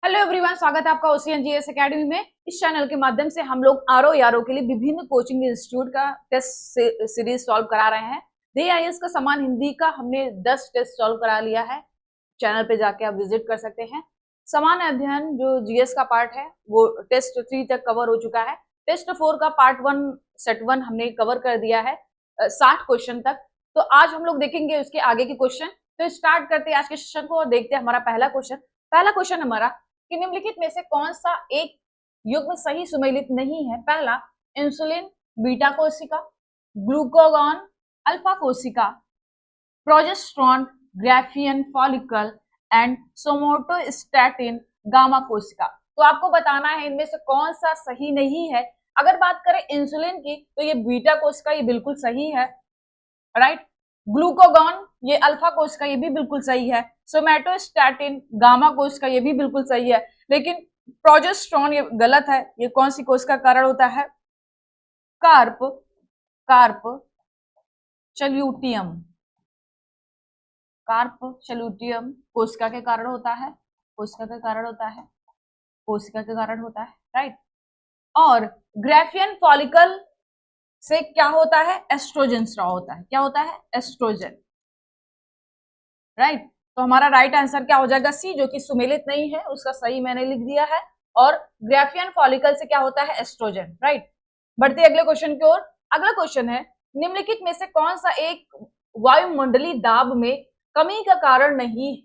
Hello everyone, स्वागत है आपका ओसीएन जीएस एकेडमी में। इस चैनल के माध्यम से हम लोग आरओ यारो के लिए विभिन्न कोचिंग इंस्टीट्यूट का टेस्ट सीरीज सॉल्व करा रहे हैं। DIS का समान हिंदी का हमने 10 टेस्ट सॉल्व करा लिया है। चैनल पे जाके आप विजिट कर सकते हैं। समान अध्ययन जो जीएस का पार्ट है वो टेस्ट 3 तक कवर हो चुका है। टेस्ट 4 का पार्ट 1 सेट 1 हमने कवर कर दिया है 60 क्वेश्चन तक। तो आज हम लोग देखेंगे उसके आगे के क्वेश्चन। तो स्टार्ट करते हैं आज के सेशन को और देखते हैं हमारा पहला क्वेश्चन हमारा कि निम्नलिखित में से कौन सा एक युग्म सही सुमेलित नहीं है। पहला, इंसुलिन बीटा कोशिका, ग्लूकागॉन अल्फा कोशिका, progesterone Graafian follicle and somatostatin gamma कोशिका। तो आपको बताना है इनमें से कौन सा सही नहीं है। अगर बात करें इंसुलिन की तो ये बीटा कोशिका, ये बिल्कुल सही है, राइट। ग्लूकागॉन ये अल्फा कोशिका, ये भी बिल्कुल सही है। सोमेटोस्टैटिन गामा कोशिका, ये भी बिल्कुल सही है। लेकिन प्रोजेस्टेरोन ये गलत है। ये कौन सी कोशिका का कारण होता है? कार्प चल्यूटियम, कार्प चल्यूटियम कोशिका के कारण होता है, कोशिका के कारण होता है, कोशिका के कारण होता है, राइट। और ग्राफियन फॉलिकल से क्या होता है? एस्ट्रोजन स्राव होता है। क्या होता है? Oestrogen, right. तो हमारा राइट आंसर क्या हो जाएगा? सी, जो कि सुमेलित नहीं है, उसका सही मैंने लिख दिया है। और ग्राफियन फॉलिकल से क्या होता है? Oestrogen, right. बढ़ते अगले क्वेश्चन की ओर। अगला क्वेश्चन है, निम्नलिखित में से कौन सा एक वायुमंडलीय दाब में कमी का कारण नहीं,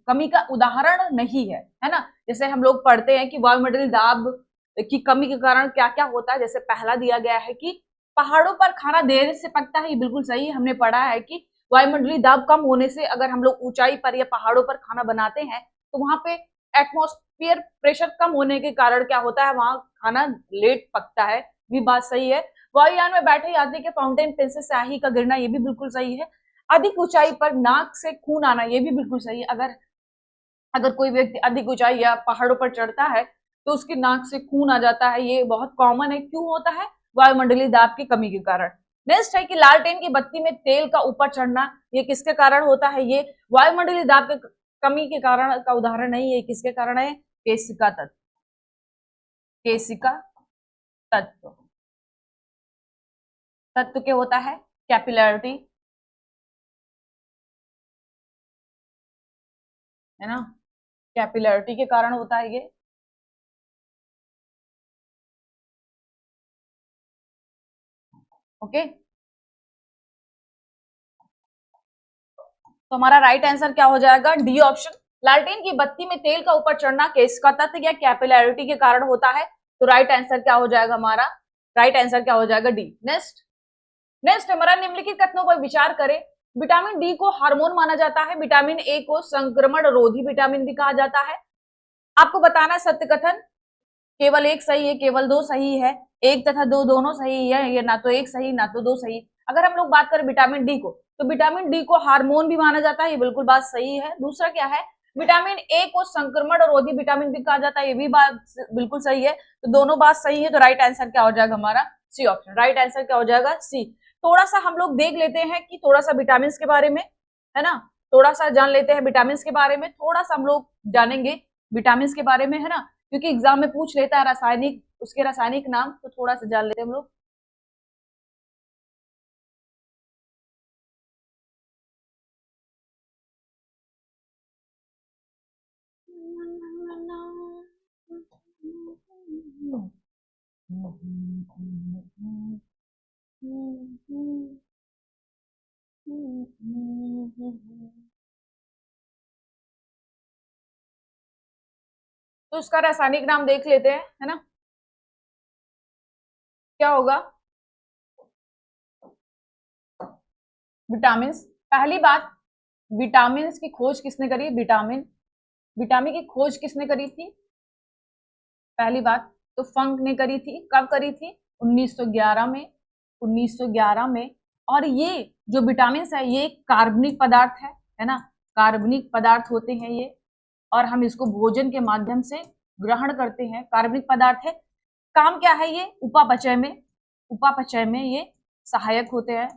कमी का उदाहरण नहीं है, है ना। जैसे हम लोग पढ़ते हैं कि वायुमंडलीय दाब की कमी के कारण क्या क्या होता है। जैसे पहला दिया गया है कि पहाड़ों पर खाना देर से पकता है, ये बिल्कुल सही है। हमने पढ़ा है कि वायुमंडलीय दाब कम होने से अगर हम लोग ऊंचाई पर या पहाड़ों पर खाना बनाते हैं तो वहां पे एटमॉस्फेयर प्रेशर कम होने के कारण क्या होता है? वहां खाना लेट पकता है, भी बात सही है। वायुयान में बैठे यात्री के फाउंटेन पेन से स्याही का गिरना, ये भी बिल्कुल सही है। अधिक ऊंचाई पर नाक से खून आना, ये भी बिल्कुल सही है। अगर कोई व्यक्ति अधिक ऊंचाई या पहाड़ों पर चढ़ता है तो उसकी नाक से खून आ जाता है, ये बहुत कॉमन है। क्यों होता है? वायुमंडलीय दाब की कमी के कारण। नेक्स्ट है कि लालटेन की बत्ती में तेल का ऊपर चढ़ना, ये किसके कारण होता है? ये वायुमंडलीय दाब के कमी के कारण का उदाहरण नहीं है। किसके कारण है? केशिका तत्व, केशिका तत्व, तत्व के होता है कैपिलरिटी, है ना, कैपिलरिटी के कारण होता है ये। ओके, तो हमारा राइट आंसर क्या हो जाएगा? D option. लालटेन की बत्ती में तेल का ऊपर चढ़ना केशिका तत्व या कैपिलरिटी के कारण होता है। तो राइट आंसर क्या हो जाएगा हमारा? राइट आंसर क्या हो जाएगा? डी। नेक्स्ट हमारा निम्नलिखित कथनों पर विचार करें। विटामिन डी को हार्मोन माना जाता है। विटामिन ए को संक्रमण रोधी विटामिन भी कहा जाता है। आपको बताना सत्य कथन, केवल एक सही है, केवल दो सही है, एक तथा दो दोनों सही है, ये ना तो एक सही ना तो दो सही। अगर हम लोग बात करें विटामिन डी को, तो विटामिन डी को हार्मोन भी माना जाता है, ये बिल्कुल बात सही है। दूसरा क्या है? विटामिन ए को संक्रमण रोधी विटामिन भी कहा जाता है, ये भी बात बिल्कुल सही है। तो दोनों बात सही है। तो राइट आंसर क्या हो जाएगा हमारा? C option. राइट आंसर क्या हो जाएगा? सी। थोड़ा सा हम लोग देख लेते हैं कि थोड़ा सा विटामिन के बारे में, है ना, थोड़ा सा जान लेते हैं विटामिन के बारे में। थोड़ा सा हम लोग जानेंगे विटामिन के बारे में, है ना, क्योंकि एग्जाम में पूछ लेता है रासायनिक, उसके रासायनिक नाम, तो थोड़ा सा जान लेते हैं हम लोग। तो उसका रासायनिक नाम देख लेते हैं, है ना, क्या होगा? विटामिन। पहली बात, विटामिन की खोज किसने करी? विटामिन की खोज किसने करी थी? पहली बात तो फंक ने करी थी। कब करी थी? 1911 में, 1911 में। और ये जो विटामिन है ये कार्बनिक पदार्थ है ना, कार्बनिक पदार्थ होते हैं ये, और हम इसको भोजन के माध्यम से ग्रहण करते हैं। कार्बनिक पदार्थ है। काम क्या है? ये उपापचय में ये सहायक होते हैं,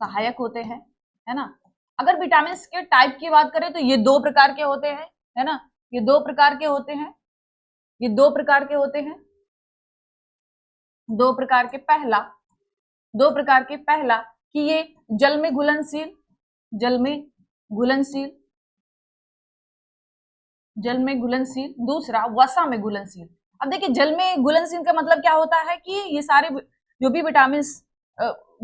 सहायक होते हैं, है ना। अगर विटामिन के टाइप की बात करें तो ये दो प्रकार के होते हैं, है ना। ये दो प्रकार के होते हैं, ये दो प्रकार के होते हैं, दो प्रकार के पहला कि ये जल में घुलनशील, जल में घुलनशील, दूसरा वसा में घुलनशील। अब देखिए जल में घुलनशील का मतलब क्या होता है कि ये सारे जो भी विटामिन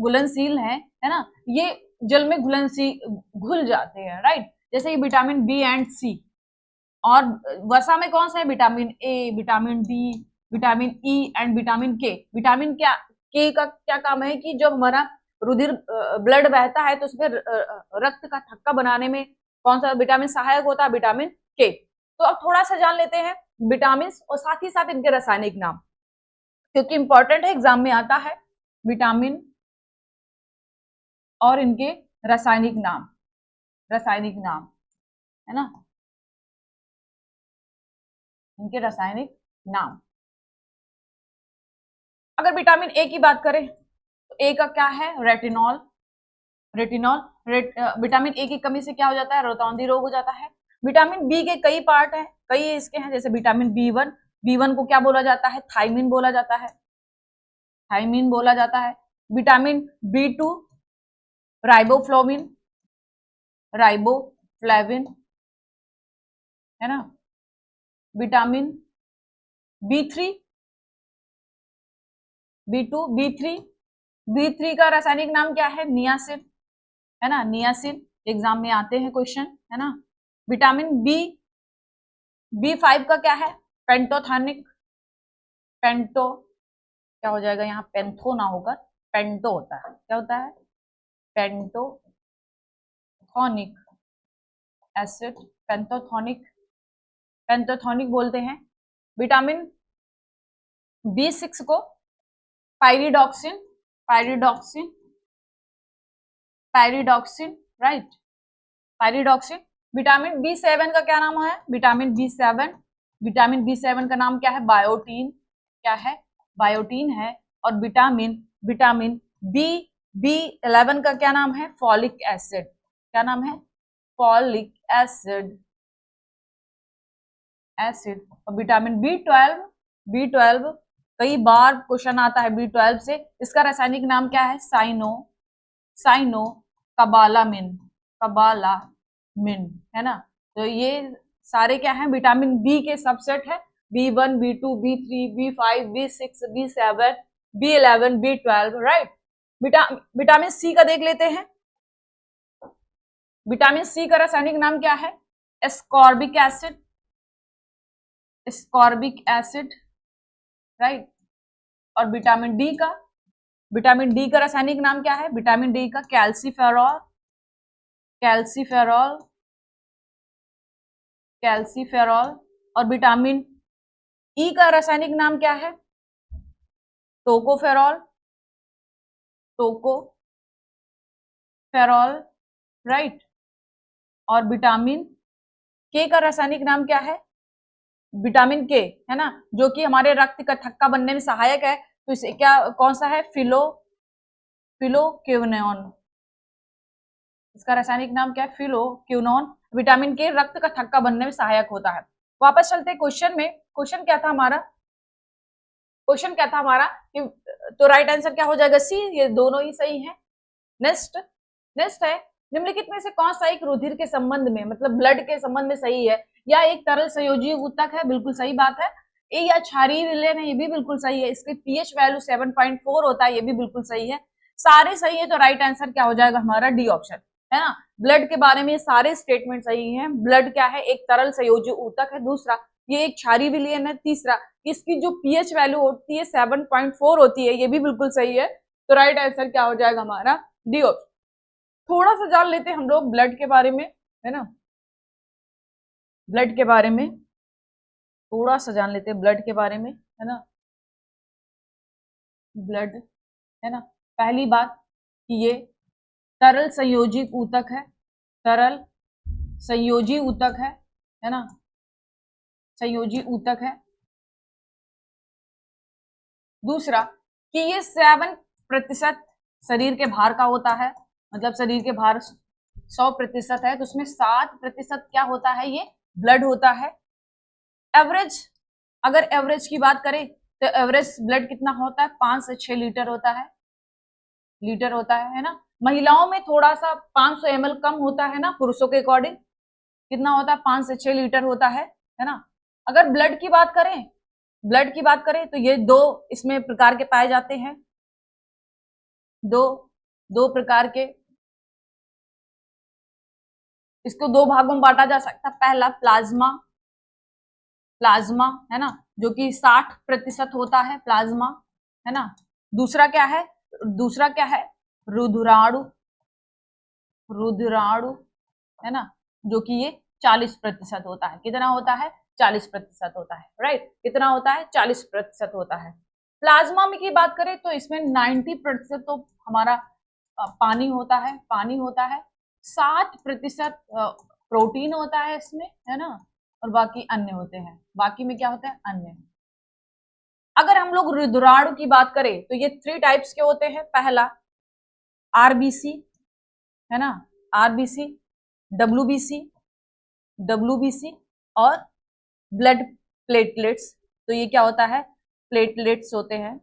घुलनशील हैं, है ना, ये जल में घुल जाते हैं, राइट। जैसे ये विटामिन बी एंड सी। और वसा में कौन सा है? Vitamin A, vitamin D, vitamin E and vitamin के। विटामिन के का क्या काम है कि जब हमारा रुधिर ब्लड बहता है तो उसमें रक्त का थक्का बनाने में कौन सा विटामिन सहायक होता है? विटामिन के। तो अब थोड़ा सा जान लेते हैं विटामिन और साथ ही साथ इनके रासायनिक नाम, क्योंकि इंपॉर्टेंट है, एग्जाम में आता है विटामिन और इनके रासायनिक नाम, है ना, इनके रासायनिक नाम। अगर विटामिन ए की बात करें तो ए का क्या है? रेटिनॉल। विटामिन ए की कमी से क्या हो जाता है? रतौंधी रोग हो जाता है। विटामिन बी के कई पार्ट हैं, कई इसके हैं, जैसे विटामिन बी1 को क्या बोला जाता है? थायमिन बोला जाता है। विटामिन बी2 राइबोफ्लाविन, है ना। विटामिन बी3 बी3 का रासायनिक नाम क्या है? नियासिन, है ना, नियासिन। एग्जाम में आते हैं क्वेश्चन, है ना। विटामिन बी5 का क्या है? पेंटोथॉनिक। क्या हो जाएगा यहाँ? पेंथो ना होकर पेंटो होता है। क्या होता है? पेंटोथॉनिक एसिड, पेंटोथॉनिक बोलते हैं। विटामिन बी6 को पायरिडॉक्सिन, राइट, पायरिडॉक्सिन। विटामिन बी7 का क्या नाम है? विटामिन बी7 का नाम क्या है? बायोटीन। क्या है? बायोटीन है। और विटामिन बी11 का क्या नाम है? Folic acid. क्या नाम है? Folic acid. और विटामिन बी12 कई बार क्वेश्चन आता है बी12 से, इसका रासायनिक नाम क्या है? साइनो कबालामिन, है ना। तो ये सारे क्या है? विटामिन बी के सबसेट है। B1, बी2, B3, B5, B6, बी7, बी11, B12, right. Vitamin C का देख लेते हैं। विटामिन सी का रासायनिक नाम क्या है? Ascorbic acid, right. और विटामिन डी का रासायनिक नाम क्या है? विटामिन डी का कैल्सीफेरॉल। और विटामिन ई का रासायनिक नाम क्या है? Tocopherol, right. और विटामिन के का रासायनिक नाम क्या है? विटामिन के, है ना, जो कि हमारे रक्त का थक्का बनने में सहायक है। तो इसे क्या, कौन सा है? फिलोक्विनोन। इसका रासायनिक नाम क्या है? फिलोक्विनोन। विटामिन के रक्त का थक्का बनने में सहायक होता है। वापस चलते हैं क्वेश्चन में। क्वेश्चन क्या था हमारा कि तो राइट आंसर क्या हो जाएगा? सी। ये दोनों ही सही है। नेक्स्ट है, निम्नलिखित में से कौन सा एक रुधिर के संबंध में, मतलब ब्लड के संबंध में सही है? या एक तरल संयोजी ऊतक है, बिल्कुल सही बात है। ए या क्षारीय विलयन है, ये भी बिल्कुल सही है। इसके पीएच वैल्यू 7.4 होता है, ये भी बिल्कुल सही है। सारे सही है, तो राइट आंसर क्या हो जाएगा हमारा? डी ऑप्शन, है ना। ब्लड के बारे में सारे स्टेटमेंट सही हैं। ब्लड क्या है? एक तरल संयोजी ऊतक है। दूसरा, ये एक क्षारीय विलयन है। तीसरा, इसकी जो पीएच वैल्यू होती है 7.4 होती है, ये भी बिल्कुल सही है। तो राइट आंसर क्या हो जाएगा हमारा? D option. थोड़ा सा जान लेते हैं हम लोग ब्लड के बारे में, है ना। ब्लड के बारे में थोड़ा सा जान लेते हैं, ब्लड के बारे में, है ना। ब्लड, है ना। पहली बात कि ये तरल संयोजी ऊतक है, है ना, संयोजी ऊतक है। दूसरा कि ये 7% शरीर के भार का होता है, मतलब शरीर के भार 100% है, तो उसमें 7% क्या होता है? ये ब्लड होता है। एवरेज, अगर एवरेज की बात करें तो एवरेज ब्लड कितना होता है, 5 से 6 लीटर होता है, है ना। महिलाओं में थोड़ा सा 500 ml कम होता है ना, पुरुषों के अकॉर्डिंग कितना होता है, 5 से 6 लीटर होता है ना। अगर ब्लड की बात करें, तो ये दो इसमें प्रकार के पाए जाते हैं, दो प्रकार के, इसको दो भागों में बांटा जा सकता है। पहला प्लाज्मा है ना, जो कि 60% होता है प्लाज्मा, है ना। दूसरा क्या है, रुधिराणु, है ना, जो कि ये 40% होता है। कितना होता है, 40% होता है, राइट। कितना होता है, 40% होता है। प्लाज्मा में की बात करें तो इसमें 90% तो हमारा पानी होता है, 7% प्रोटीन होता है इसमें, है ना, और बाकी अन्य होते हैं। बाकी में क्या होता है, अन्य। अगर हम लोग रुधिराणु की बात करें तो ये 3 टाइप्स के होते हैं। पहला आरबीसी, है ना, आरबीसी, डब्ल्यूबीसी और ब्लड प्लेटलेट्स। तो ये क्या होता है, प्लेटलेट्स होते हैं।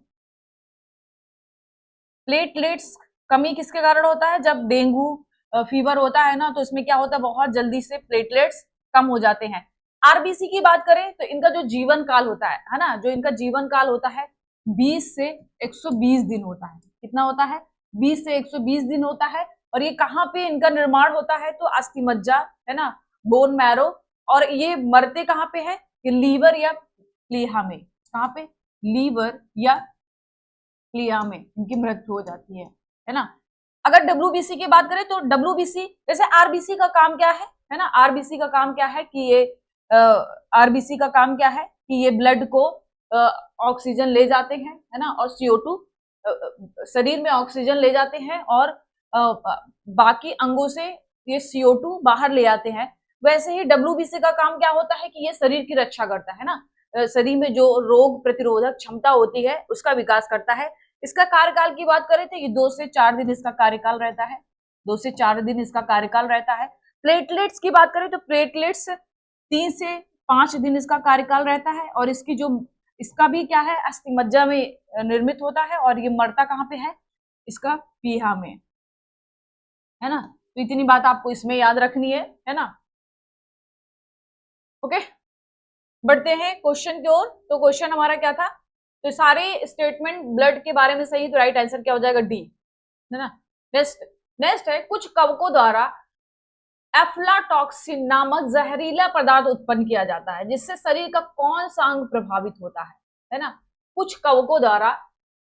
प्लेटलेट्स कमी किसके कारण होता है, जब डेंगू फीवर होता है ना, तो इसमें क्या होता है, बहुत जल्दी से प्लेटलेट्स कम हो जाते हैं। आरबीसी की बात करें तो इनका जो जीवन काल होता है ना, जो इनका जीवन काल होता है 20 से 120 दिन होता है। कितना होता है, 20 से 120 दिन होता है। और ये कहाँ पे इनका निर्माण होता है, तो अस्थि मज्जा, है ना, बोन मैरो। और ये मरते कहाँ पे है, कि लीवर या प्लीहा में। कहाँ पे, लीवर या प्लीहा में इनकी मृत्यु हो जाती है ना। अगर डब्ल्यूबीसी की बात करें तो डब्ल्यूबीसी, जैसे आरबीसी का काम क्या है ना, आरबीसी का काम क्या है कि ये आरबीसी का काम क्या है कि ये ब्लड को ऑक्सीजन ले जाते हैं, है ना, और CO2 शरीर में ऑक्सीजन ले जाते हैं और बाकी अंगों से ये CO2 बाहर ले आते हैं। वैसे ही डब्ल्यूबीसी का काम क्या होता है कि ये शरीर की रक्षा करता है ना, शरीर में जो रोग प्रतिरोधक क्षमता होती है उसका विकास करता है। इसका कार्यकाल की बात करें तो ये 2 से 4 दिन इसका कार्यकाल रहता है, 2 से 4 दिन इसका कार्यकाल रहता है। प्लेटलेट्स की बात करें तो प्लेटलेट्स 3 से 5 दिन इसका कार्यकाल रहता है। और इसकी जो, इसका भी क्या है, अस्थि मज्जा में निर्मित होता है। और ये मरता कहाँ पे है, इसका प्लीहा में, है ना। तो इतनी बात आपको इसमें याद रखनी है ना। ओके, बढ़ते हैं क्वेश्चन की ओर। तो क्वेश्चन हमारा क्या था, तो सारे स्टेटमेंट ब्लड के बारे में सही, तो राइट आंसर क्या हो जाएगा, डी, है ना। नेक्स्ट है, कुछ कवकों द्वारा एफ्लाटॉक्सिन नामक जहरीला पदार्थ उत्पन्न किया जाता है, जिससे शरीर का कौन सा अंग प्रभावित होता है ना। कुछ कवकों द्वारा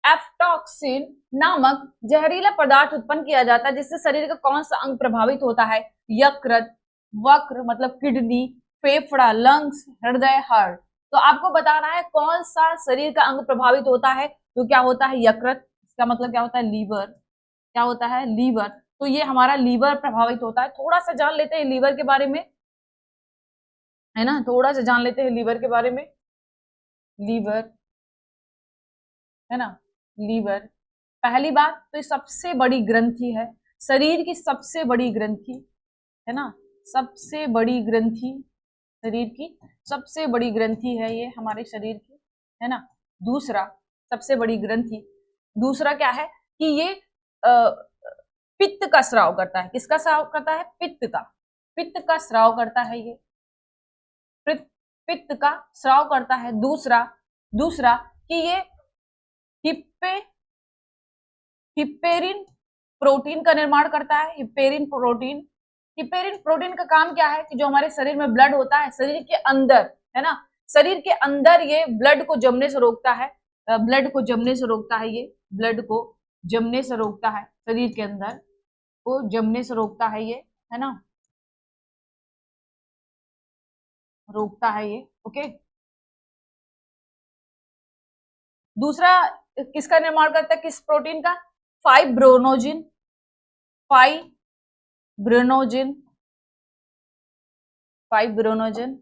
एफ्टॉक्सिन नामक जहरीला पदार्थ उत्पन्न किया जाता है, जिससे शरीर का कौन सा अंग प्रभावित होता है, यकृत, वक्र मतलब किडनी, फेफड़ा, लंग्स, हृदय, हार्ट। तो आपको बताना है कौन सा शरीर का अंग प्रभावित होता है, तो क्या होता है, यकृत। इसका मतलब क्या होता है, लीवर। क्या होता है, लीवर। तो ये हमारा लीवर प्रभावित होता है। थोड़ा सा जान लेते हैं लीवर के बारे में, है ना, थोड़ा सा जान लेते हैं लीवर के बारे में। लीवर, है ना, लीवर पहली बात तो ये सबसे बड़ी ग्रंथि है, शरीर की सबसे बड़ी ग्रंथि, है ना, सबसे बड़ी ग्रंथि, शरीर की सबसे बड़ी ग्रंथि है ये हमारे शरीर की, है ना। दूसरा, सबसे बड़ी ग्रंथि, दूसरा क्या है कि ये पित्त का स्राव करता है। किसका स्राव करता है, पित्त का स्राव करता है ये, पित्त का स्राव करता है। दूसरा कि ये हिप्पेरिन प्रोटीन का निर्माण करता है। हिप्पेरिन प्रोटीन का काम क्या है कि जो हमारे शरीर में ब्लड होता है, शरीर के अंदर, है ना, शरीर के अंदर ये ब्लड को जमने से रोकता है, ब्लड को जमने से रोकता है, ये ब्लड को जमने से रोकता है, शरीर के अंदर को जमने से रोकता है ये, है ना, रोकता है ये। ओके, दूसरा किसका निर्माण करता है, किस प्रोटीन का, फाइब्रोनोजिन, फाइब्रोनोजिन, फाइब्रोनोजिन।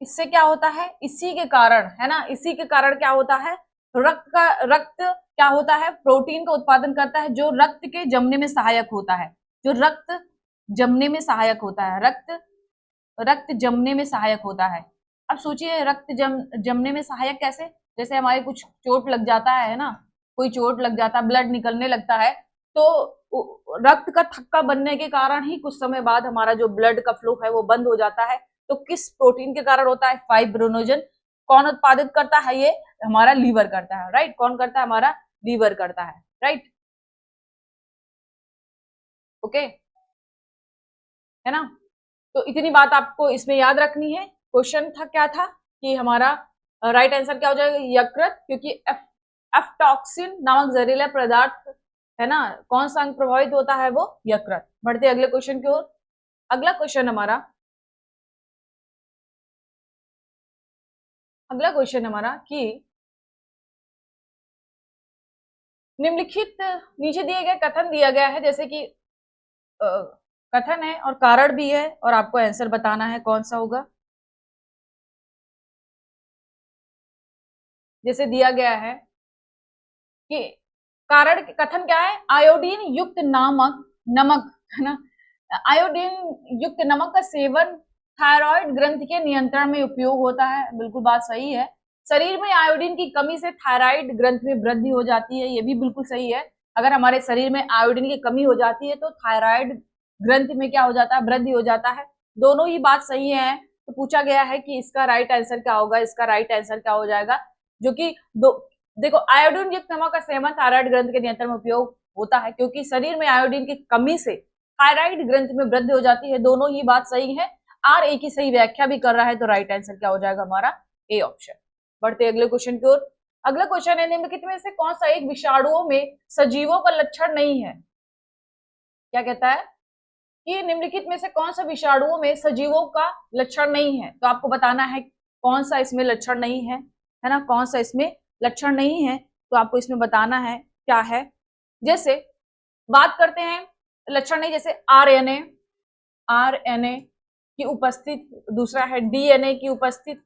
इससे क्या होता है, इसी के कारण, है ना, इसी के कारण क्या होता है, रक्त क्या होता है, प्रोटीन का उत्पादन करता है जो रक्त के जमने में सहायक होता है, जो रक्त जमने में सहायक होता है, रक्त जमने में सहायक होता है। अब सोचिए रक्त जमने में सहायक कैसे, जैसे हमारे कुछ चोट लग जाता है ना, कोई चोट लग जाता है, ब्लड निकलने लगता है, तो रक्त का थक्का बनने के कारण ही कुछ समय बाद हमारा जो ब्लड का फ्लो है वो बंद हो जाता है। तो किस प्रोटीन के कारण होता है, फाइब्रिनोजन। कौन उत्पादित करता है, ये हमारा लीवर करता है, राइट। कौन करता है, हमारा लीवर करता है, राइट। ओके, है ना। तो इतनी बात आपको इसमें याद रखनी है। क्वेश्चन था क्या था कि हमारा राइट आंसर क्या हो जाएगा, यकृत, क्योंकि एफ्टॉक्सिन नामक जहरीला पदार्थ है ना, कौन सा अंग प्रभावित होता है, वो यकृत। बढ़ते अगले क्वेश्चन की ओर। अगला क्वेश्चन हमारा कि निम्नलिखित नीचे दिए गए कथन दिया गया है, जैसे कि कथन है और कारण भी है और आपको आंसर बताना है कौन सा होगा। जैसे दिया गया है कि कारण कथन क्या है, आयोडीन युक्त नमक है ना, आयोडीन युक्त नमक का सेवन थायराइड ग्रंथि के नियंत्रण में उपयोग होता है। बिल्कुल बात सही है। शरीर में आयोडीन की कमी से थायराइड ग्रंथि में वृद्धि हो जाती है, ये भी बिल्कुल सही है। अगर हमारे शरीर में आयोडीन की कमी हो जाती है तो थायराइड ग्रंथि में क्या हो जाता है, वृद्धि हो जाता है। दोनों ही बात सही है। तो पूछा गया है कि इसका राइट आंसर क्या होगा, इसका राइट आंसर क्या हो जाएगा, जो कि देखो आयोडीन युक्त नमक का सेवन थायराइड ग्रंथि के नियंत्रण में उपयोग होता है, क्योंकि शरीर में आयोडीन की कमी से थायराइड ग्रंथि में वृद्धि हो जाती है। दोनों ही बात सही है। आर ए की सही व्याख्या भी कर रहा है, तो राइट आंसर क्या हो जाएगा हमारा, ए ऑप्शन। बढ़ते अगले क्वेश्चन की ओर। अगला क्वेश्चन है, निम्नलिखित में से कौन सा एक विषाणुओं में सजीवों का लक्षण नहीं है। क्या कहता है कि निम्नलिखित में से कौन सा विषाणुओं में सजीवों का लक्षण नहीं है, तो आपको बताना है कौन सा इसमें लक्षण नहीं है ना, कौन सा इसमें लक्षण नहीं है, तो आपको इसमें बताना है क्या है। जैसे बात करते हैं लक्षण नहीं, जैसे आरएनए की उपस्थित, दूसरा है डीएनए की उपस्थित,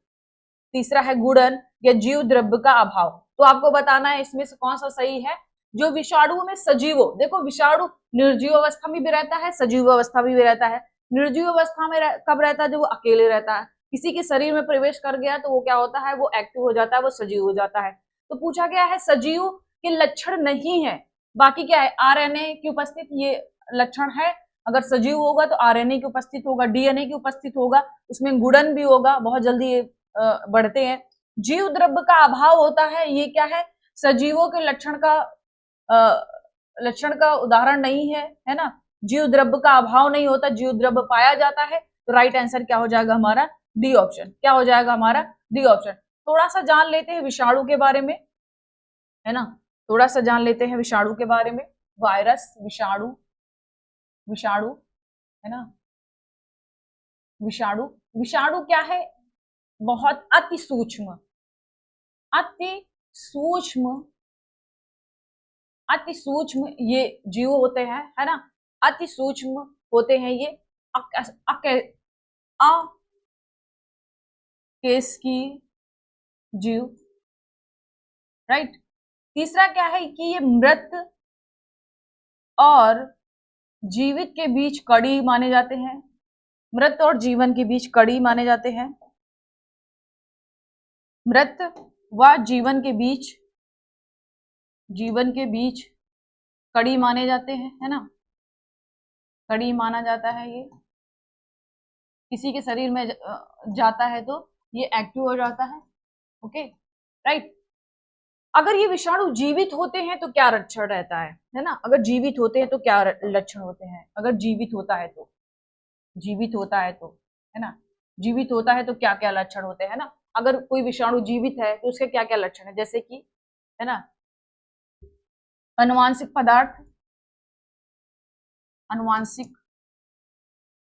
तीसरा है गुणन या जीव द्रव्य का अभाव। तो आपको बताना है इसमें से कौन सा सही है। जो विषाणु में सजीवों, देखो विषाणु निर्जीव अवस्था में भी रहता है, सजीव अवस्था में भी रहता है। निर्जीव अवस्था में कब रहता है, जब वो अकेले रहता है। किसी के शरीर में प्रवेश कर गया तो वो क्या होता है, वो एक्टिव हो जाता है, वो सजीव हो जाता है। तो पूछा गया है सजीव के लक्षण नहीं है, बाकी क्या है, आरएनए की उपस्थित ये लक्षण है। अगर सजीव होगा तो आरएनए की उपस्थित होगा, डीएनए की उपस्थित होगा, उसमें गुणन भी होगा, बहुत जल्दी बढ़ते हैं। जीव द्रव्य का अभाव होता है, ये क्या है, सजीवों के लक्षण का उदाहरण नहीं है, है ना। जीव द्रव्य का अभाव नहीं होता, जीव द्रव्य पाया जाता है। तो राइट आंसर क्या हो जाएगा हमारा, डी ऑप्शन। क्या हो जाएगा हमारा, डी ऑप्शन। थोड़ा सा जान लेते हैं विषाणु के बारे में, है ना, थोड़ा सा जान लेते हैं विषाणु के बारे में। वायरस, विषाणु, विषाणु, है ना, विषाणु। विषाणु क्या है, बहुत अति सूक्ष्म, अति सूक्ष्म, अति सूक्ष्म ये जीव होते हैं, है ना, अति सूक्ष्म होते हैं ये, अकेस्की जीव, राइट। तीसरा क्या है कि ये मृत और जीवित के बीच कड़ी माने जाते हैं, मृत और जीवन के बीच कड़ी माने जाते हैं, मृत व जीवन के बीच कड़ी माने जाते हैं, है ना, कड़ी माना जाता है। ये किसी के शरीर में जाता है तो ये एक्टिव हो जाता है, ओके, राइट। अगर ये विषाणु जीवित होते हैं तो क्या लक्षण रहता है ना, अगर जीवित होते हैं तो क्या लक्षण होते हैं, अगर जीवित होता है तो, जीवित होता है तो, है ना, जीवित होता है तो क्या क्या लक्षण होते हैं ना। अगर कोई विषाणु जीवित है तो उसके क्या क्या लक्षण है, जैसे कि, है ना, अनुवांशिक पदार्थ, अनुवांशिक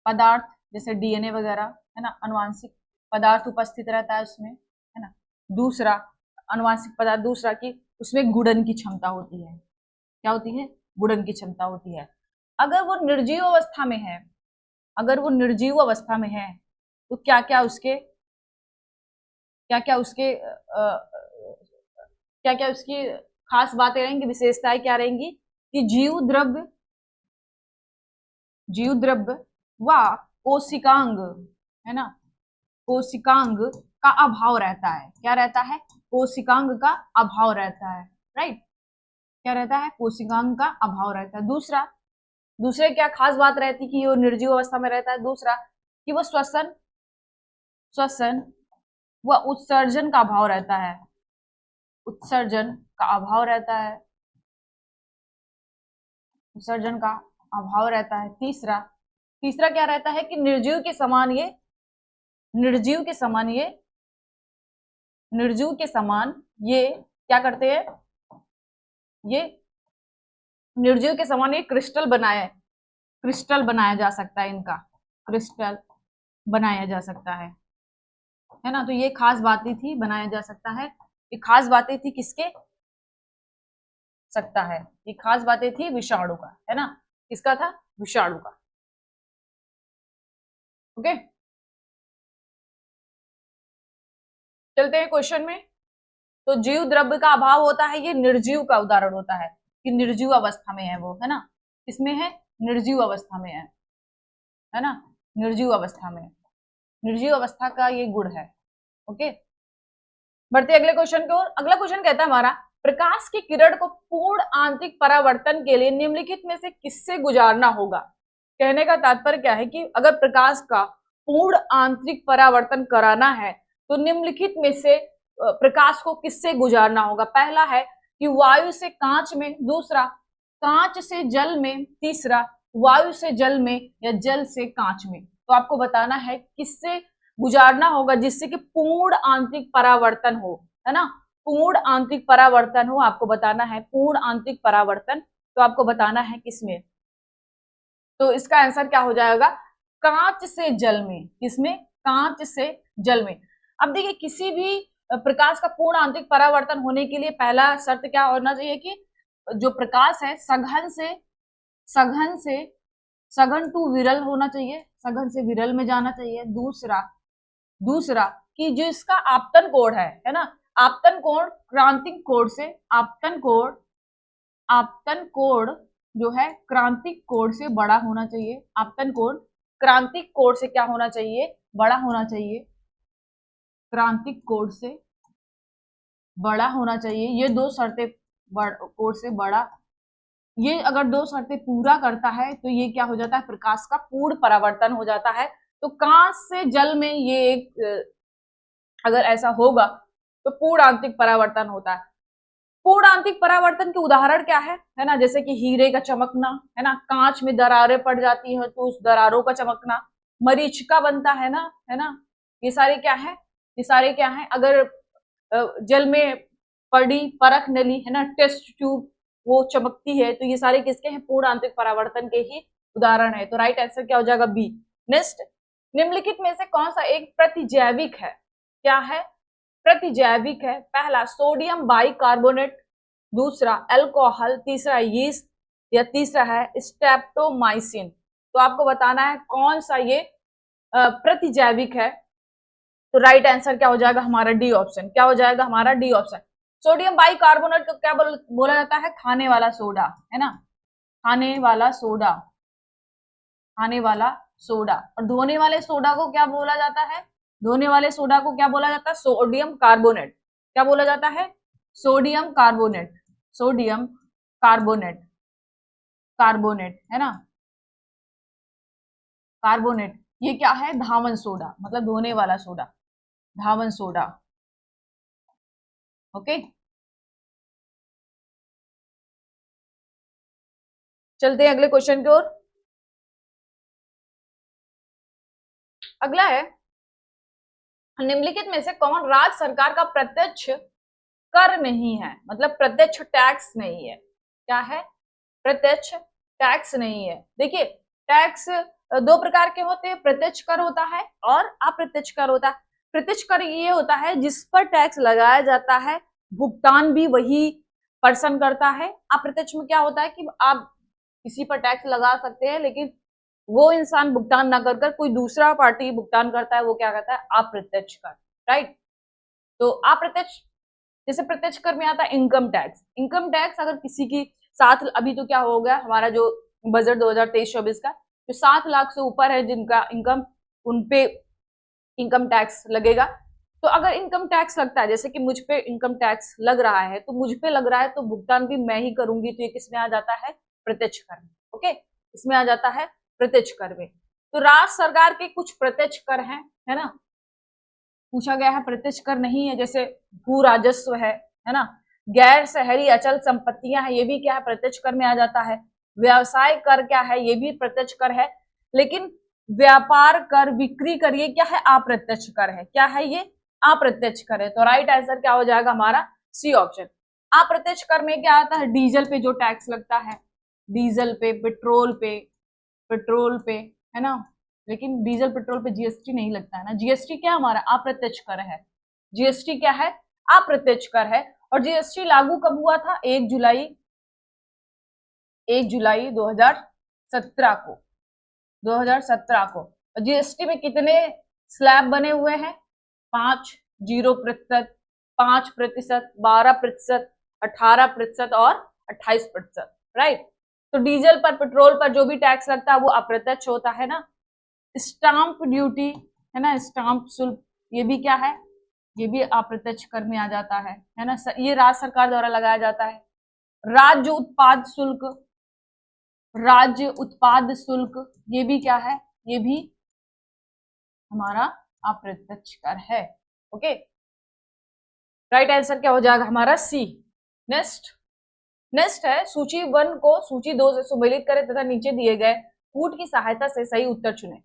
पदार्थ जैसे डीएनए वगैरह, है ना, अनुवांशिक पदार्थ उपस्थित रहता है उसमें, है ना। दूसरा अनुवांशिक पदार्थ, दूसरा कि उसमें गुणन की क्षमता होती है, क्या होती है, गुणन की क्षमता होती है। अगर वो निर्जीव अवस्था में है, अगर वो निर्जीव अवस्था में है तो क्या क्या उसके क्या क्या उसकी खास बातें रहेंगी, विशेषताएं क्या रहेंगी कि जीव द्रव्य व कोशिकांग, है ना, कोशिकांग का अभाव रहता है। क्या रहता है? कोशिकांग का अभाव रहता है, राइट। क्या रहता है? कोशिकांग का अभाव रहता है। दूसरे क्या खास बात रहती है कि वो निर्जीव अवस्था में रहता है? दूसरा कि वो श्वसन व उत्सर्जन का अभाव रहता है, उत्सर्जन का अभाव रहता है, उत्सर्जन का अभाव रहता है। तीसरा क्या रहता है कि निर्जीव के समान ये निर्जीव के समान ये क्या करते हैं, ये निर्जीव के समान ये क्रिस्टल बनाया जा सकता है, इनका क्रिस्टल बनाया जा सकता है ना। तो ये खास बातें थी, बनाया जा सकता है। ये खास बातें थी किसके सकता है, ये खास बातें थी विषाणु का, है ना। किसका था? विषाणु का। ओके, चलते हैं क्वेश्चन में। तो जीव द्रव्य का अभाव होता है, ये निर्जीव का उदाहरण होता है कि निर्जीव अवस्था में है वो, है ना। इसमें है निर्जीव अवस्था में है ना, निर्जीव अवस्था में, निर्जीव अवस्था का ये गुण है। ओके, बढ़ते अगले क्वेश्चन की ओर। अगला क्वेश्चन कहता है हमारा, प्रकाश की किरण को पूर्ण आंतरिक परावर्तन के लिए निम्नलिखित में से किससे गुजारना होगा। कहने का तात्पर्य क्या है कि अगर प्रकाश का पूर्ण आंतरिक परावर्तन कराना है तो निम्नलिखित में से प्रकाश को किससे गुजारना होगा। पहला है कि वायु से कांच में, दूसरा कांच से जल में, तीसरा वायु से जल में या जल से कांच में। तो आपको बताना है किससे गुजारना होगा जिससे कि पूर्ण आंतरिक परावर्तन हो, है ना, पूर्ण आंतरिक परावर्तन हो। आपको बताना है पूर्ण आंतरिक परावर्तन, तो आपको बताना है किसमें। तो इसका आंसर क्या हो जाएगा? कांच से जल में। किसमें? कांच से जल में। अब देखिए, किसी भी प्रकाश का पूर्ण आंतरिक परावर्तन होने के लिए पहला शर्त क्या होना चाहिए कि जो प्रकाश है सघन टू विरल होना चाहिए, सघन से विरल में जाना चाहिए। दूसरा कि जो इसका आपतन कोण है ना, आपतन कोण क्रांतिक कोण से, आपतन कोण जो है क्रांतिक कोण से बड़ा होना चाहिए। आपतन कोण क्रांतिक कोण से क्या होना चाहिए? बड़ा होना चाहिए। क्रांतिक कोण से बड़ा होना चाहिए। ये दो शर्तें, कोण से बड़ा, ये अगर दो शर्तें पूरा करता है तो ये क्या हो जाता है? प्रकाश का पूर्ण परावर्तन हो जाता है। तो कांच से जल में ये एक अगर ऐसा होगा तो पूर्ण आंतरिक परावर्तन होता है। पूर्ण आंतरिक परावर्तन के उदाहरण क्या है ना, जैसे कि हीरे का चमकना, है ना, कांच में दरारें पड़ जाती हैं तो उस दरारों का चमकना, मरीचिका बनता है ना, ये सारे क्या है? ये सारे क्या है? अगर जल में पड़ी परख नली, है ना, टेस्ट ट्यूब वो चमकती है, तो ये सारे किसके हैं? पूर्ण आंतरिक परावर्तन के ही उदाहरण है। तो राइट आंसर क्या हो जाएगा? बी। नेक्स्ट, निम्नलिखित में से कौन सा एक प्रतिजैविक है? क्या है? प्रतिजैविक है। पहला सोडियम बाइकार्बोनेट, दूसरा अल्कोहल, तीसरा यीस्ट या तीसरा है स्ट्रेप्टोमाइसिन। तो आपको बताना है कौन सा ये प्रतिजैविक है। तो राइट आंसर क्या हो जाएगा हमारा? D option. क्या हो जाएगा हमारा? D option. सोडियम बाइकार्बोनेट को क्या बोला जाता है? खाने वाला सोडा, है ना, खाने वाला सोडा, खाने वाला सोडा। और धोने वाले सोडा को क्या बोला जाता है? धोने वाले सोडा को क्या बोला जाता है? Sodium carbonate. क्या बोला जाता है? Sodium carbonate, sodium carbonate, carbonate, है ना, कार्बोनेट। ये क्या है? धावन सोडा, मतलब धोने वाला सोडा, धावन सोडा। ओके, चलते हैं अगले क्वेश्चन की ओर। अगला है, निम्नलिखित में से कौन राज्य सरकार का प्रत्यक्ष कर नहीं है, मतलब प्रत्यक्ष टैक्स नहीं है। क्या है? प्रत्यक्ष टैक्स नहीं है। देखिए, टैक्स दो प्रकार के होते हैं, प्रत्यक्ष कर होता है और अप्रत्यक्ष कर होता है। प्रत्यक्ष कर ये होता है जिस पर टैक्स लगाया जाता है, भुगतान भी वही पर्सन करता है। अप्रत्यक्ष में क्या होता है कि आप किसी पर टैक्स लगा सकते हैं लेकिन वो इंसान भुगतान ना कर कोई दूसरा पार्टी भुगतान करता है, वो क्या कहता है? अप्रत्यक्ष कर, राइट। तो अप्रत्यक्ष जैसे प्रत्यक्ष कर में आता है इनकम टैक्स। इनकम टैक्स अगर किसी की साथ, अभी तो क्या हो गया हमारा जो बजट 2023-24 का, जो 7 लाख से ऊपर है जिनका इनकम, उनपे इनकम टैक्स लगेगा। तो अगर इनकम टैक्स लगता है, जैसे कि मुझ पे इनकम टैक्स लग रहा है, तो मुझ पे लग रहा है तो भुगतान भी मैं ही करूंगी, तो ये किसमें आ जाता है? प्रत्यक्ष कर में। ओके, इसमें आ जाता है प्रत्यक्ष कर में। तो राज्य सरकार के कुछ प्रत्यक्ष कर हैं, है ना, पूछा गया है। प्रत्यक्ष कर नहीं है, जैसे भू राजस्व है ना, गैर शहरी अचल संपत्तियां हैं, ये भी क्या है? प्रत्यक्ष कर में आ जाता है। व्यवसाय कर क्या है? ये भी प्रत्यक्ष कर है। लेकिन व्यापार कर, बिक्री कर, ये क्या है? अप्रत्यक्ष कर है। क्या है ये? अप्रत्यक्ष कर है। तो राइट आंसर क्या हो जाएगा हमारा? C option. अप्रत्यक्ष कर में क्या आता है? डीजल पे जो टैक्स लगता है, डीजल पे, पेट्रोल पे, है ना, लेकिन डीजल पेट्रोल पे जीएसटी नहीं लगता है ना। जीएसटी क्या हमारा? अप्रत्यक्ष कर है। जीएसटी क्या है? अप्रत्यक्ष कर है। और जीएसटी लागू कब हुआ था? 1 जुलाई 2017 को, 2017 को। जीएसटी में कितने स्लैब बने हुए हैं? 5, 0%, 5%, 12%, 18% और 28%, राइट। तो डीजल पर, पेट्रोल पर जो भी टैक्स लगता है वो अप्रत्यक्ष होता है ना। स्टाम्प ड्यूटी, है ना, स्टाम्प शुल्क, ये भी क्या है? ये भी अप्रत्यक्ष कर में आ जाता है ना। ये राज्य सरकार द्वारा लगाया जाता है। राज्य उत्पाद शुल्क, राज्य उत्पाद शुल्क, ये भी क्या है? ये भी हमारा अप्रत्यक्ष कर है। ओके, राइट आंसर क्या हो जाएगा हमारा? सी। नेक्स्ट है सूची 1 को सूची 2 से सुमेलित करें तथा नीचे दिए गए कूट की सहायता से सही उत्तर चुने।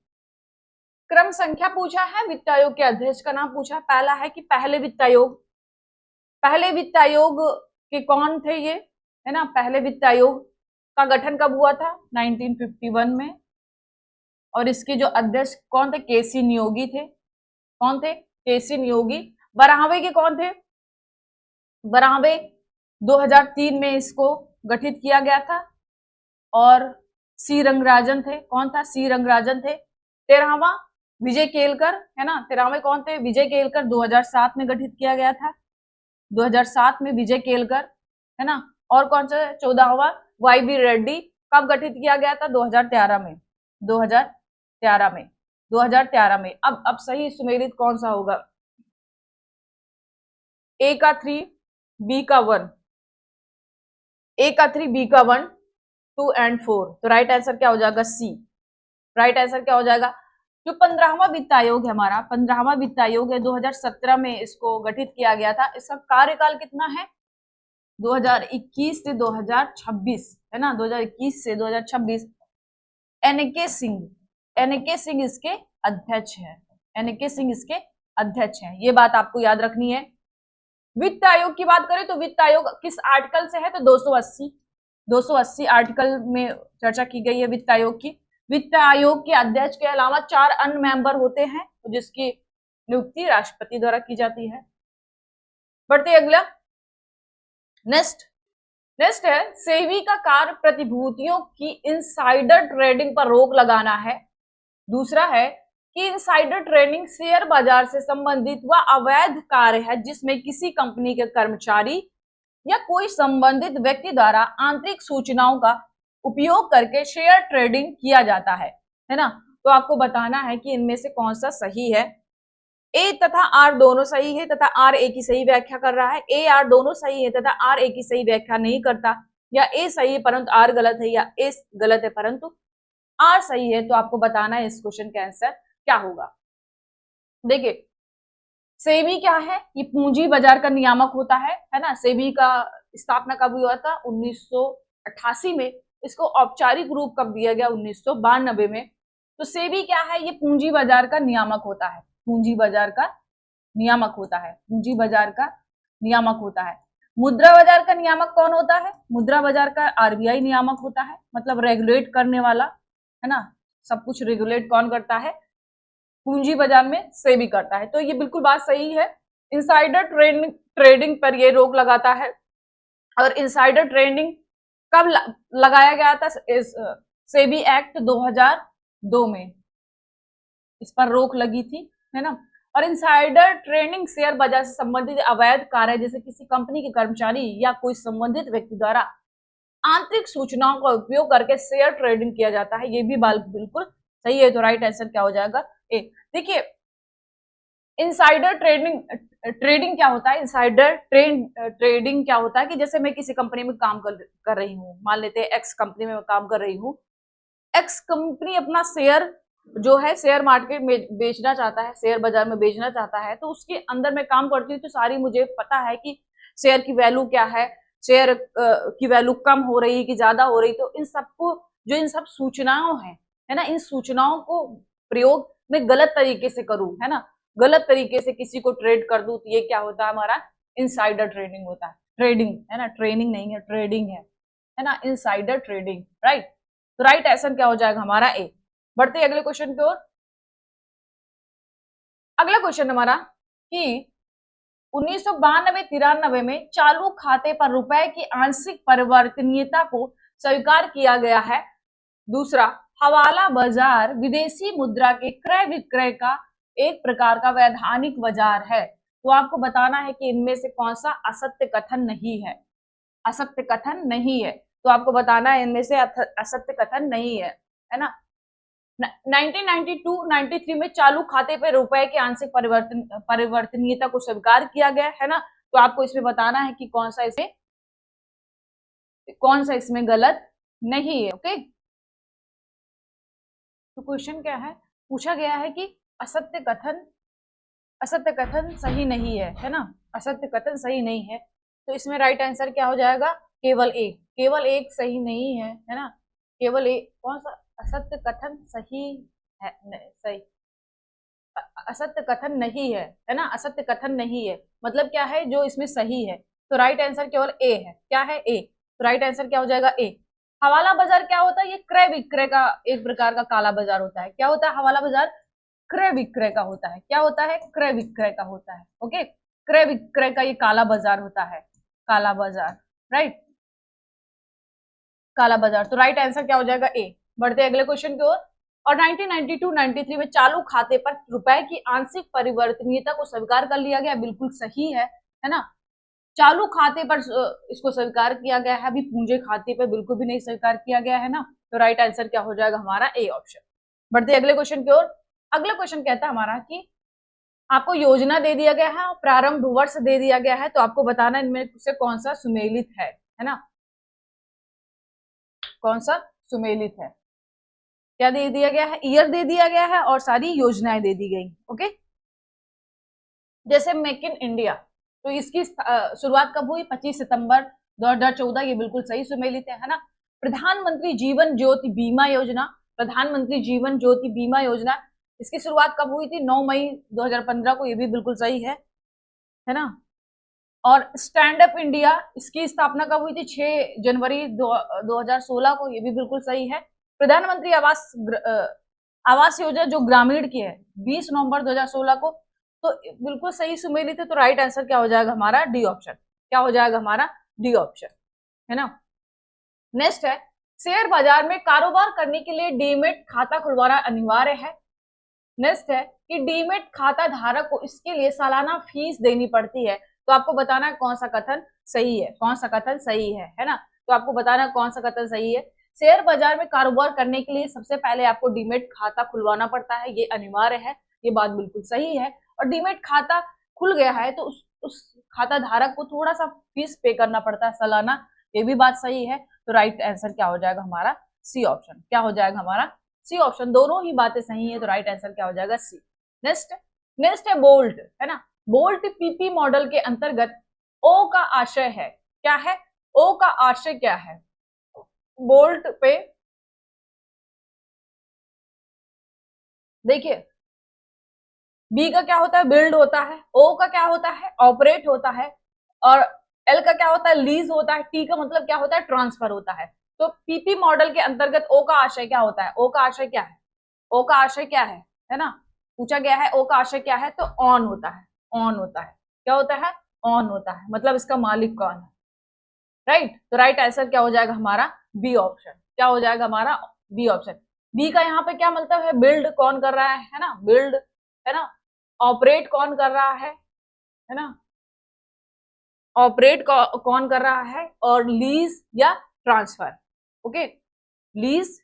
क्रम संख्या पूछा है, वित्त आयोग के अध्यक्ष का नाम पूछा। पहला है कि पहले वित्त आयोग, पहले वित्त आयोग के कौन थे ये, है ना। पहले वित्त आयोग का गठन कब हुआ था? 1951 में। और इसके जो अध्यक्ष कौन थे? केसी नियोगी थे। कौन थे? केसी नियोगी। बराहवे के कौन थे? बराहवे 2003 में इसको गठित किया गया था। और सी रंगराजन थे। कौन था? सी रंगराजन थे। 13वां विजय केलकर, है ना। 13वें कौन थे? विजय केलकर, 2007 में गठित किया गया था। 2007 में विजय केलकर, है ना। और कौन सा? 14वां वाई बी रेड्डी। कब गठित किया गया था? 2013 में। 2013 में, 2013 में। अब सही सुमेलित कौन सा होगा? ए का 3, बी का 1, ए का 3, बी का 1, 2 एंड 4। तो राइट आंसर क्या हो जाएगा? सी। राइट आंसर क्या हो जाएगा? जो 15वां वित्त आयोग है हमारा, 15वां वित्त आयोग है, 2017 में इसको गठित किया गया था। इसका कार्यकाल कितना है? 2021 से 2026, है ना, 2021 से 2026। एनके सिंह इसके अध्यक्ष है। एनके सिंह इसके अध्यक्ष हैं। ये बात आपको याद रखनी है। वित्त आयोग की बात करें तो वित्त आयोग किस आर्टिकल से है? तो 280 आर्टिकल में चर्चा की गई है वित्त आयोग की। वित्त आयोग के अध्यक्ष के अलावा 4 अन्य मेंबर होते हैं, जिसकी नियुक्ति राष्ट्रपति द्वारा की जाती है। बढ़ते अगला, नेक्स्ट है सेबी का कार्य प्रतिभूतियों की इनसाइडर ट्रेडिंग पर रोक लगाना है। दूसरा है कि इनसाइडर ट्रेडिंग शेयर बाजार से संबंधित व अवैध कार्य है जिसमें किसी कंपनी के कर्मचारी या कोई संबंधित व्यक्ति द्वारा आंतरिक सूचनाओं का उपयोग करके शेयर ट्रेडिंग किया जाता है ना। तो आपको बताना है कि इनमें से कौन सा सही है। ए तथा आर दोनों सही है तथा आर ए की सही व्याख्या कर रहा है। ए आर दोनों सही है तथा आर ए की सही व्याख्या नहीं करता, या ए सही है परंतु आर गलत है, या ए गलत है परंतु आर सही है। तो आपको बताना है इस क्वेश्चन का आंसर क्या होगा। देखिए, सेबी क्या है? ये पूंजी बाजार का नियामक होता है ना। सेबी का स्थापना कब हुआ था? 1988 में। इसको औपचारिक रूप कब दिया गया? 1992 में। तो सेबी क्या है? ये पूंजी बाजार का नियामक होता है। पूंजी बाजार का नियामक होता है। पूंजी बाजार का नियामक होता है। मुद्रा बाजार का नियामक कौन होता है? मुद्रा बाजार का आरबीआई नियामक होता है, मतलब रेगुलेट करने वाला, है ना। सब कुछ रेगुलेट कौन करता है? पूंजी बाजार में सेबी करता है। तो ये बिल्कुल बात सही है। इनसाइडर ट्रेडिंग पर ये रोक लगाता है। और इनसाइडर ट्रेडिंग कब लगाया गया था? सेबी एक्ट 2002 में इस पर रोक लगी थी, है ना। और इनसाइडर ट्रेडिंग शेयर बाजार से संबंधित अवैध कार्य जैसे किसी कंपनी के कर्मचारी या कोई संबंधित व्यक्ति द्वारा आंतरिक सूचनाओं का उपयोग करके शेयर ट्रेडिंग किया जाता है। ये भी बिल्कुल सही है, तो राइट आंसर क्या हो जाएगा? ए। देखिए इनसाइडर ट्रेडिंग क्या होता है? इनसाइडर ट्रेडिंग क्या होता है कि जैसे मैं किसी कंपनी में काम कर रही हूँ, मान लेते हैं एक्स कंपनी में मैं काम कर रही हूँ, एक्स कंपनी अपना शेयर जो है शेयर मार्केट में बेचना चाहता है, शेयर बाजार में बेचना चाहता है, तो उसके अंदर मैं काम करती हूँ तो सारी मुझे पता है कि शेयर की वैल्यू क्या है, शेयर की वैल्यू कम हो रही है कि ज्यादा हो रही, तो इन सबको जो इन सब सूचनाओं है ना, इन सूचनाओं को प्रयोग मैं गलत तरीके से करूं, है ना, गलत तरीके से किसी को ट्रेड कर दूं, तो ये क्या होता है? हमारा इनसाइडर ट्रेडिंग होता है। ट्रेडिंग है ना, ट्रेनिंग नहीं है, ट्रेडिंग है ना, इनसाइडर ट्रेडिंग, राइट। तो राइट आंसर क्या हो जाएगा हमारा? ए। बढ़ते हैं अगले क्वेश्चन की ओर। अगला क्वेश्चन हमारा कि 1992-93 में चालू खाते पर रुपए की आंशिक परिवर्तनीयता को स्वीकार किया गया है। दूसरा, हवाला बाजार विदेशी मुद्रा के क्रय विक्रय का एक प्रकार का वैधानिक बाजार है। तो आपको बताना है कि इनमें से कौन सा असत्य कथन नहीं है। असत्य कथन नहीं है, तो आपको बताना है इनमें से असत्य कथन नहीं है ना। 1992-93 में चालू खाते पे रुपए के आंशिक परिवर्तनीयता को स्वीकार किया गया है ना, तो आपको इसमें बताना है कि कौन सा इसमें गलत नहीं है। ओके, तो क्वेश्चन क्या है? पूछा गया है कि असत्य कथन सही नहीं है ना, असत्य कथन सही नहीं है, तो इसमें राइट आंसर क्या हो जाएगा? केवल एक सही नहीं है ना, केवल एक। कौन सा असत्य कथन सही है? सही असत्य कथन नहीं है ना, असत्य कथन नहीं है मतलब क्या है? जो इसमें सही है, तो राइट आंसर केवल ए है। क्या है? ए। तो राइट आंसर क्या हो जाएगा? ए। हवाला बाजार क्या होता है? ये क्रय विक्रय का एक प्रकार का काला बाजार होता है। क्या होता है? हवाला बाजार क्रय विक्रय का होता है। क्या होता है? क्रय विक्रय का होता है। ओके, क्रय विक्रय का ये काला बाजार होता है, काला बाजार, राइट, काला बाजार। तो राइट आंसर क्या हो जाएगा? ए। बढ़ते अगले क्वेश्चन की ओर। और 1992-93 में चालू खाते पर रुपए की आंशिक परिवर्तनीयता को स्वीकार कर लिया गया, बिल्कुल सही है ना। चालू खाते पर इसको स्वीकार किया गया है, अभी पूंजे खाते पर बिल्कुल भी नहीं स्वीकार किया गया है ना, तो राइट आंसर क्या हो जाएगा हमारा? A option. बढ़ते अगले क्वेश्चन की ओर। अगला क्वेश्चन कहता है हमारा कि आपको योजना दे दिया गया है और प्रारंभ वर्ष दे दिया गया है, तो आपको बताना इनमें से कौन सा सुमेलित है ना, कौन सा सुमेलित है। क्या दे दिया गया है? ईयर दे दिया गया है और सारी योजनाएं दे दी गई। ओके, जैसे मेक इन इंडिया, तो इसकी शुरुआत कब हुई? 25 सितंबर 2014, ये बिल्कुल सही सुमेलित है ना। प्रधानमंत्री जीवन ज्योति बीमा योजना, प्रधानमंत्री जीवन ज्योति बीमा योजना, इसकी शुरुआत कब हुई थी? 9 मई 2015 को, ये भी बिल्कुल सही है ना। और स्टैंड अप इंडिया, इसकी स्थापना कब हुई थी? 6 जनवरी 2016 को, ये भी बिल्कुल सही है। प्रधानमंत्री आवास योजना जो ग्रामीण की है, 20 नवंबर 2016 को, तो बिल्कुल सही सुमेलित है, तो राइट आंसर क्या हो जाएगा हमारा? D option. क्या हो जाएगा हमारा? डी ऑप्शन, है ना। नेक्स्ट है, शेयर बाजार में कारोबार करने के लिए डीमेट खाता खुलवाना अनिवार्य है। नेक्स्ट है कि डीमेट खाता धारक को इसके लिए सालाना फीस देनी पड़ती है, तो आपको बताना है कौन सा कथन सही है, कौन सा कथन सही है ना। तो आपको बताना है कौन सा कथन सही है। शेयर बाजार में कारोबार करने के लिए सबसे पहले आपको डीमेट खाता खुलवाना पड़ता है, ये अनिवार्य है, ये बात बिल्कुल सही है। और डीमेट खाता खुल गया है तो उस खाता धारक को थोड़ा सा फीस पे करना पड़ता है सालाना, ये भी बात सही है। तो राइट आंसर क्या हो जाएगा हमारा? C option. क्या हो जाएगा हमारा? C option. दोनों ही बातें सही है, तो राइट आंसर क्या हो जाएगा? सी। नेक्स्ट है बोल्ट, है ना। बोल्ट पीपी मॉडल के अंतर्गत ओ का आशय है। क्या है? ओ का आशय क्या है? बोल्ट पे देखिए, बी का क्या होता है? बिल्ड होता है। ओ का क्या होता है? ऑपरेट होता है। और एल का क्या होता है? लीज होता है। टी का मतलब क्या होता है? ट्रांसफर होता है। तो पीपी मॉडल के अंतर्गत ओ का आशय क्या होता है? ओ का आशय क्या है? ओ का आशय क्या है ना, पूछा गया है ओ का आशय क्या है, तो ऑन होता है। ऑन होता है। क्या होता है? ऑन होता है, मतलब इसका मालिक कौन है, राइट। तो राइट आंसर क्या हो जाएगा हमारा? B option. क्या हो जाएगा हमारा? B option. बी का यहाँ पे क्या मतलब है? बिल्ड कौन कर रहा है ना, बिल्ड, है ना। ऑपरेट कौन कर रहा है ना, ऑपरेट कौन कर रहा है, और लीज या ट्रांसफर। ओके, लीज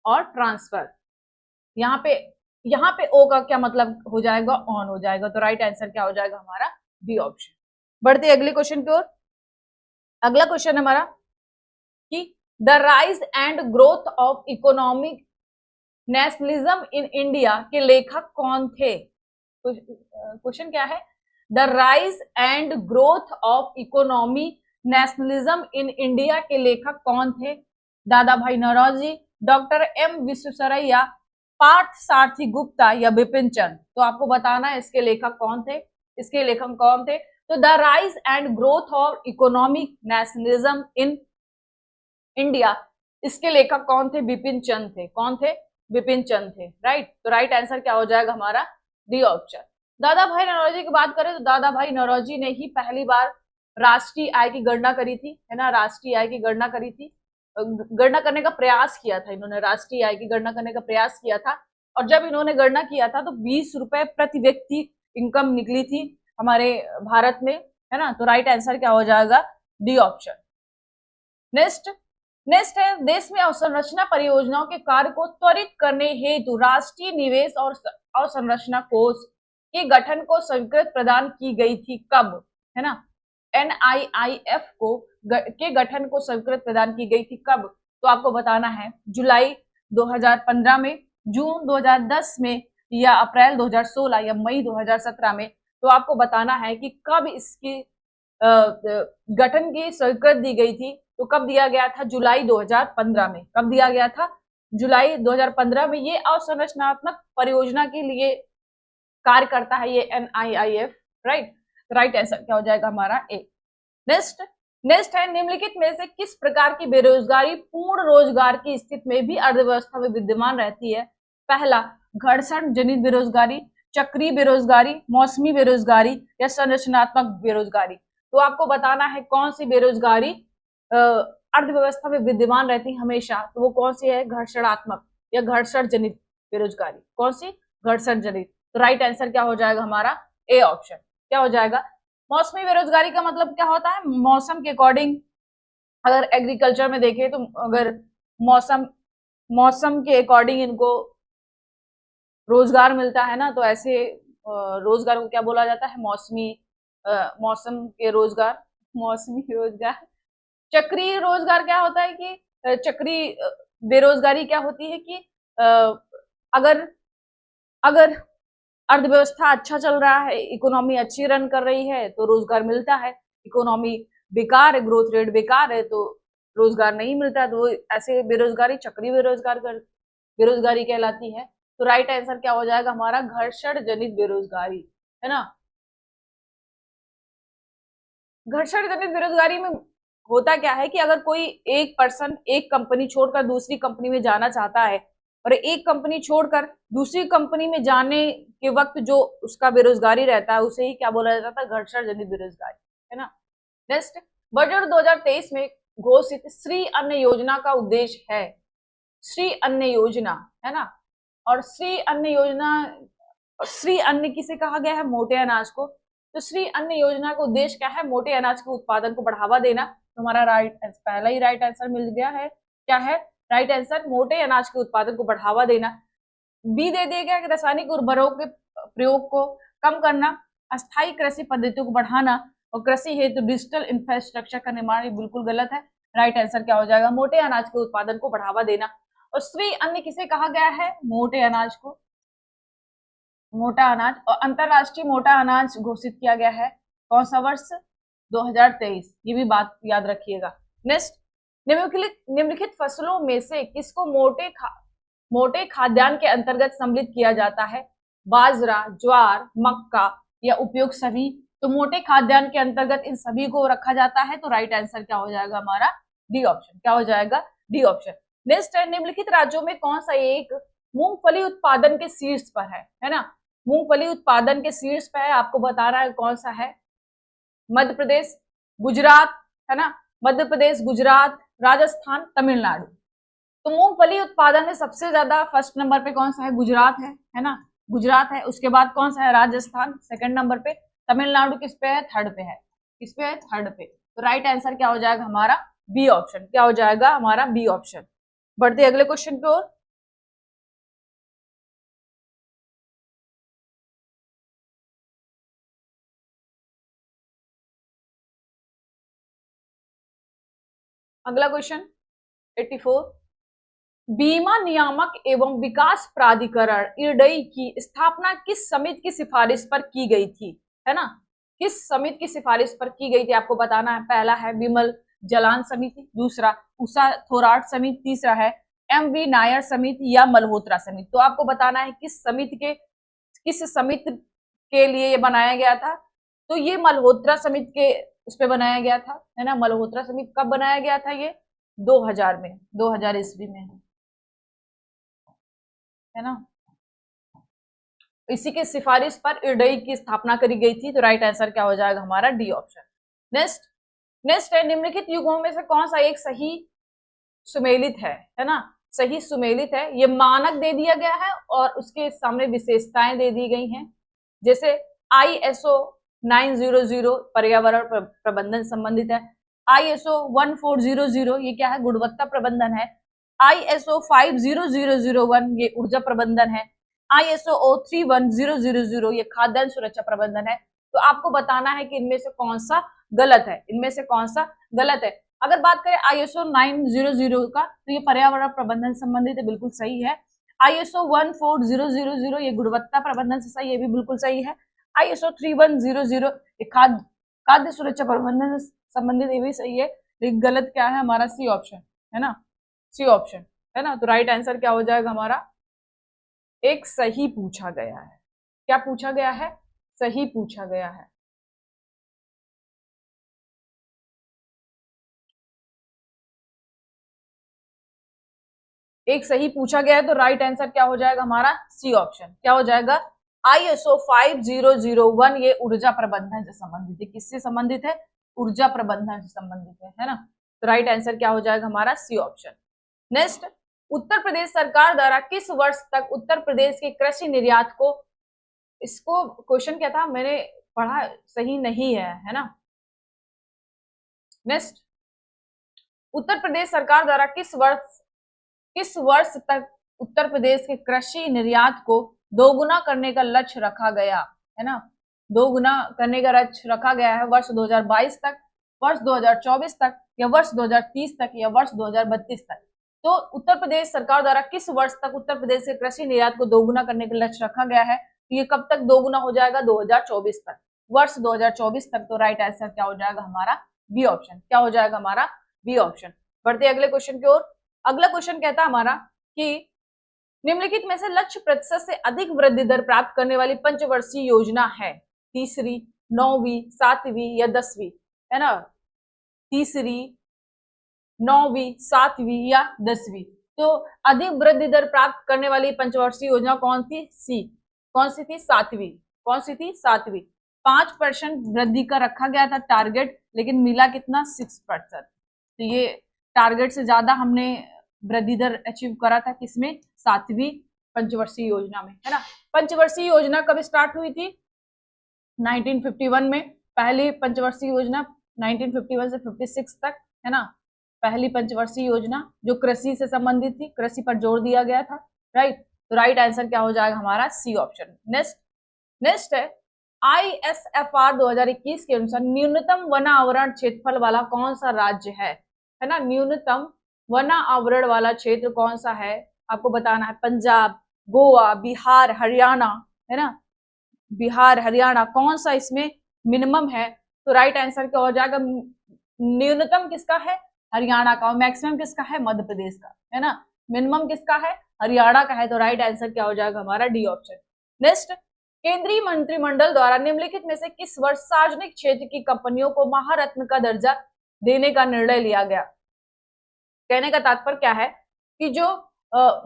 और ट्रांसफर। यहाँ पे ओ का क्या मतलब हो जाएगा, ऑन हो जाएगा। तो राइट आंसर क्या हो जाएगा हमारा, बी ऑप्शन। बढ़ते अगले क्वेश्चन की ओर। अगला क्वेश्चन हमारा कि the rise and growth of economic nationalism in India के लेखक कौन थे। क्वेश्चन क्या है, the rise and growth of economy nationalism in India के लेखक कौन थे। दादा भाई नौरोजी, डॉक्टर एम विश्वेश्वरैया, पार्थ सारथी गुप्ता या बिपिन चंद्र। तो आपको बताना है इसके लेखक कौन थे, इसके लेखक कौन थे। तो the rise and growth of economic nationalism in India, इसके लेखक कौन थे, बिपिन चंद्र थे। कौन थे, बिपिन चंद्र थे। राइट, तो राइट आंसर क्या हो जाएगा हमारा, डी ऑप्शन। दादा भाई नौरोजी की बात करें तो दादा भाई नौरोजी ने ही पहली बार राष्ट्रीय आय की गणना करी थी, है ना, राष्ट्रीय आय की गणना करी थी, गणना करने का प्रयास किया था इन्होंने, राष्ट्रीय आय की गणना करने का प्रयास किया था। और जब इन्होंने गणना किया था तो 20 रुपए प्रति व्यक्ति इनकम निकली थी हमारे भारत में, है ना। तो राइट आंसर क्या हो जाएगा, डी ऑप्शन। नेक्स्ट है, देश में अवसंरचना परियोजनाओं के कार्य को त्वरित करने हेतु राष्ट्रीय निवेश और अवसंरचना कोष के गठन को स्वीकृति प्रदान की गई थी कब, है ना। NIIF को के गठन को स्वीकृति प्रदान की गई थी कब। तो आपको बताना है जुलाई 2015 में, जून 2010 में, या अप्रैल 2016 या मई 2017 में। तो आपको बताना है कि कब इसकी गठन की स्वीकृति दी गई थी। तो कब दिया गया था, जुलाई 2015 में। कब दिया गया था, जुलाई 2015 में। ये अवसंरचनात्मक परियोजना के लिए कार्य करता है ये NIIF। राइट, राइट आंसर क्या हो जाएगा हमारा, ए। नेक्स्ट है, निम्नलिखित में से किस प्रकार की बेरोजगारी पूर्ण रोजगार की स्थिति में भी अर्थव्यवस्था में विद्यमान रहती है। पहला, घर्षण जनित बेरोजगारी, चक्रीय बेरोजगारी, मौसमी बेरोजगारी या संरचनात्मक बेरोजगारी। तो आपको बताना है कौन सी बेरोजगारी अर्थव्यवस्था में विद्यमान रहती है हमेशा। तो वो कौन सी है, घर्षणात्मक या घर्षण जनित बेरोजगारी। कौन सी, घर्षण जनित। तो राइट आंसर क्या हो जाएगा हमारा, ए ऑप्शन। क्या हो जाएगा, मौसमी बेरोजगारी का मतलब क्या होता है, मौसम के अकॉर्डिंग, अगर एग्रीकल्चर में देखें तो अगर मौसम के अकॉर्डिंग इनको रोजगार मिलता है ना, तो ऐसे रोजगार को क्या बोला जाता है, मौसम के रोजगार, मौसमी रोजगार। चक्रीय रोजगार क्या होता है कि चक्रीय बेरोजगारी क्या होती है कि अगर अर्थव्यवस्था अच्छा चल रहा है, इकोनॉमी अच्छी रन कर रही है तो रोजगार मिलता है। इकोनॉमी बेकार है, ग्रोथ रेट बेकार है तो रोजगार नहीं मिलता। तो ऐसे बेरोजगारी चक्रीय बेरोजगारी कहलाती है। तो राइट आंसर क्या हो जाएगा हमारा, घर्षण जनित बेरोजगारी, है ना। घर्षण जनित बेरोजगारी में होता क्या है कि अगर कोई एक पर्सन एक कंपनी छोड़कर दूसरी कंपनी में जाना चाहता है और एक कंपनी छोड़कर दूसरी कंपनी में जाने के वक्त जो उसका बेरोजगारी रहता है उसे ही क्या बोला जाता है, घर्षण जनित बेरोजगारी, है ना। नेक्स्ट, बजट 2023 में घोषित श्री अन्न योजना का उद्देश्य है, श्री अन्न योजना, है ना। और श्री अन्न किसे कहा गया है, मोटे अनाज को। तो श्री अन्न योजना का उद्देश्य क्या है, मोटे अनाज के उत्पादन को बढ़ावा देना। तो हमारा पहला ही राइट आंसर मिल गया है, क्या है राइट आंसर, मोटे अनाज के उत्पादन को बढ़ावा देना। बी दे दिया गया कि रासायनिक उर्वरकों के प्रयोग को कम करना, अस्थायी कृषि पद्धतियों को बढ़ाना और कृषि हेतु डिजिटल इंफ्रास्ट्रक्चर का निर्माण। ये बिल्कुल गलत है। राइट आंसर क्या हो जाएगा, मोटे अनाज के उत्पादन को बढ़ावा देना। और श्री अन्न किसे कहा गया है, मोटे अनाज को, मोटा अनाज। और अंतरराष्ट्रीय मोटा अनाज घोषित किया गया है कौन सा वर्ष, 2023। ये भी बात याद रखिएगा। नेक्स्ट, निम्नलिखित फसलों में से किसको मोटे खाद्यान्न के अंतर्गत सम्मिलित किया जाता है, बाजरा, ज्वार, मक्का या उपयुक्त सभी। तो मोटे खाद्यान्न के अंतर्गत इन सभी को रखा जाता है। तो राइट आंसर क्या हो जाएगा हमारा, डी ऑप्शन। क्या हो जाएगा, डी ऑप्शन। नेक्स्ट है, निम्नलिखित राज्यों में कौन सा एक मूंगफली उत्पादन के शीर्ष पर है ना। मूंगफली उत्पादन के शीर्ष पर है, आपको बताना है कौन सा है, मध्य प्रदेश, गुजरात, है ना, मध्य प्रदेश, गुजरात, राजस्थान, तमिलनाडु। तो मूंगफली उत्पादन में सबसे ज्यादा फर्स्ट नंबर पे कौन सा है, गुजरात है ना। गुजरात है, उसके बाद कौन सा है, राजस्थान सेकंड नंबर पे, तमिलनाडु किस पे है, थर्ड पे है, किस पे है, थर्ड पे। तो राइट आंसर क्या हो जाएगा हमारा, बी ऑप्शन, क्या हो जाएगा हमारा, बी ऑप्शन। बढ़ते अगले क्वेश्चन की ओर। अगला क्वेश्चन 84, बीमा नियामक एवं विकास प्राधिकरण इरडई की स्थापना किस समिति की सिफारिश पर की गई थी, है ना, किस समिति की सिफारिश पर की गई थी आपको बताना है। पहला है विमल जलान समिति, दूसरा उषा थोराट समिति, तीसरा है एम.वी. नायर समिति या मल्होत्रा समिति। तो आपको बताना है किस समिति के लिए ये बनाया गया था। तो ये मल्होत्रा समिति के उस पे बनाया गया था, है ना। मल्होत्रा समिति कब बनाया गया था, ये 2000 में, 2000 ईस्वी में, है ना। इसी के सिफारिश पर इरडई की स्थापना करी गई थी। तो राइट आंसर क्या हो जाएगा हमारा, डी ऑप्शन। नेक्स्ट है, निम्नलिखित युग्मों में से कौन सा एक सही सुमेलित है ना, सही सुमेलित है। ये मानक दे दिया गया है और उसके सामने विशेषताएं दे दी गई हैं। जैसे ISO 900 पर्यावरण प्रबंधन संबंधित है, ISO 1400 ये क्या है, गुणवत्ता प्रबंधन है, ISO 50001 ये ऊर्जा प्रबंधन है, ISO 31000 ये खाद्यान्न सुरक्षा प्रबंधन है। तो आपको बताना है कि इनमें से कौन सा गलत है, इनमें से कौन सा गलत है। अगर बात करें ISO 900 का, तो ये पर्यावरण प्रबंधन संबंधित है, बिल्कुल सही है। ISO 14000 ये गुणवत्ता प्रबंधन से सही, ये भी बिल्कुल सही है। ISO 3100 ये खाद्य सुरक्षा प्रबंधन से संबंधित, ये भी सही है। लेकिन गलत क्या है हमारा, सी ऑप्शन, है ना, सी ऑप्शन, है ना। तो राइट आंसर क्या हो जाएगा हमारा, एक सही पूछा गया है। क्या पूछा गया है, सही पूछा गया है। एक सही पूछा गया है, तो राइट आंसर क्या हो जाएगा हमारा, सी ऑप्शन, क्या हो जाएगा, ISO 5001 ये ऊर्जा प्रबंधन से संबंधित है। किससे संबंधित है, ऊर्जा प्रबंधन से संबंधित है ना। तो राइट आंसर क्या हो जाएगा हमारा, C option. Next, Uttar Pradesh सरकार द्वारा किस वर्ष तक उत्तर प्रदेश के कृषि निर्यात को, इसको क्वेश्चन क्या था मैंने पढ़ा, सही नहीं है ना। नेक्स्ट, उत्तर प्रदेश सरकार द्वारा किस वर्ष तक उत्तर प्रदेश के कृषि निर्यात को दोगुना करने का लक्ष्य रखा गया, है ना। दोगुना करने का लक्ष्य रखा गया है, वर्ष 2022 तक, वर्ष 2024 तक, या वर्ष 2030 तक, या वर्ष 2032 तक। तो उत्तर प्रदेश सरकार द्वारा किस वर्ष तक उत्तर प्रदेश के कृषि निर्यात को दोगुना करने का लक्ष्य रखा गया है। तो ये कब तक दोगुना हो जाएगा, 2024 तक, वर्ष 2024 तक। तो राइट आंसर क्या हो जाएगा हमारा, बी ऑप्शन, क्या हो जाएगा हमारा, बी ऑप्शन। बढ़ते अगले क्वेश्चन की ओर। अगला क्वेश्चन कहता है हमारा कि निम्नलिखित में से लक्ष्य प्रतिशत से अधिक वृद्धि दर प्राप्त करने वाली पंचवर्षीय योजना है, तीसरी, 9वीं, 7वीं या 10वीं, है ना। तीसरी, 9वीं, 7वीं या 10वीं। तो अधिक वृद्धि दर प्राप्त करने वाली पंचवर्षीय योजना कौन थी, सी, कौन सी थी, 7वीं, कौन सी थी, 7वीं। 5% वृद्धि का रखा गया था टारगेट, लेकिन मिला कितना, 6%। तो ये टारगेट से ज्यादा हमने वृद्धि दर अचीव करा था, किसमें, 7वीं पंचवर्षीय योजना में, है ना। पंचवर्षीय योजना कब स्टार्ट हुई थी, 1951 में पहली पंचवर्षीय योजना, 1951 से 56 तक, है ना। पहली पंचवर्षीय योजना जो कृषि से संबंधित थी, कृषि पर जोर दिया गया था, राइट। तो राइट आंसर क्या हो जाएगा हमारा, सी ऑप्शन। नेक्स्ट है, ISFR 2021 के अनुसार न्यूनतम वन आवरण क्षेत्रफल वाला कौन सा राज्य है ना। न्यूनतम वन आवरण वाला क्षेत्र कौन सा है आपको बताना है। पंजाब, गोवा, बिहार, हरियाणा, है ना। बिहार, हरियाणा, कौन सा इसमें मिनिमम है। तो राइट आंसर क्या हो जाएगा, न्यूनतम किसका है, हरियाणा का, और मैक्सिमम किसका है, मध्य प्रदेश का, है ना। मिनिमम किसका है, हरियाणा का है। तो राइट आंसर क्या हो जाएगा हमारा, डी ऑप्शन। नेक्स्ट, केंद्रीय मंत्रिमंडल द्वारा निम्नलिखित में से किस वर्ष सार्वजनिक क्षेत्र की कंपनियों को महारत्न का दर्जा देने का निर्णय लिया गया। कहने का तात्पर्य क्या है कि जो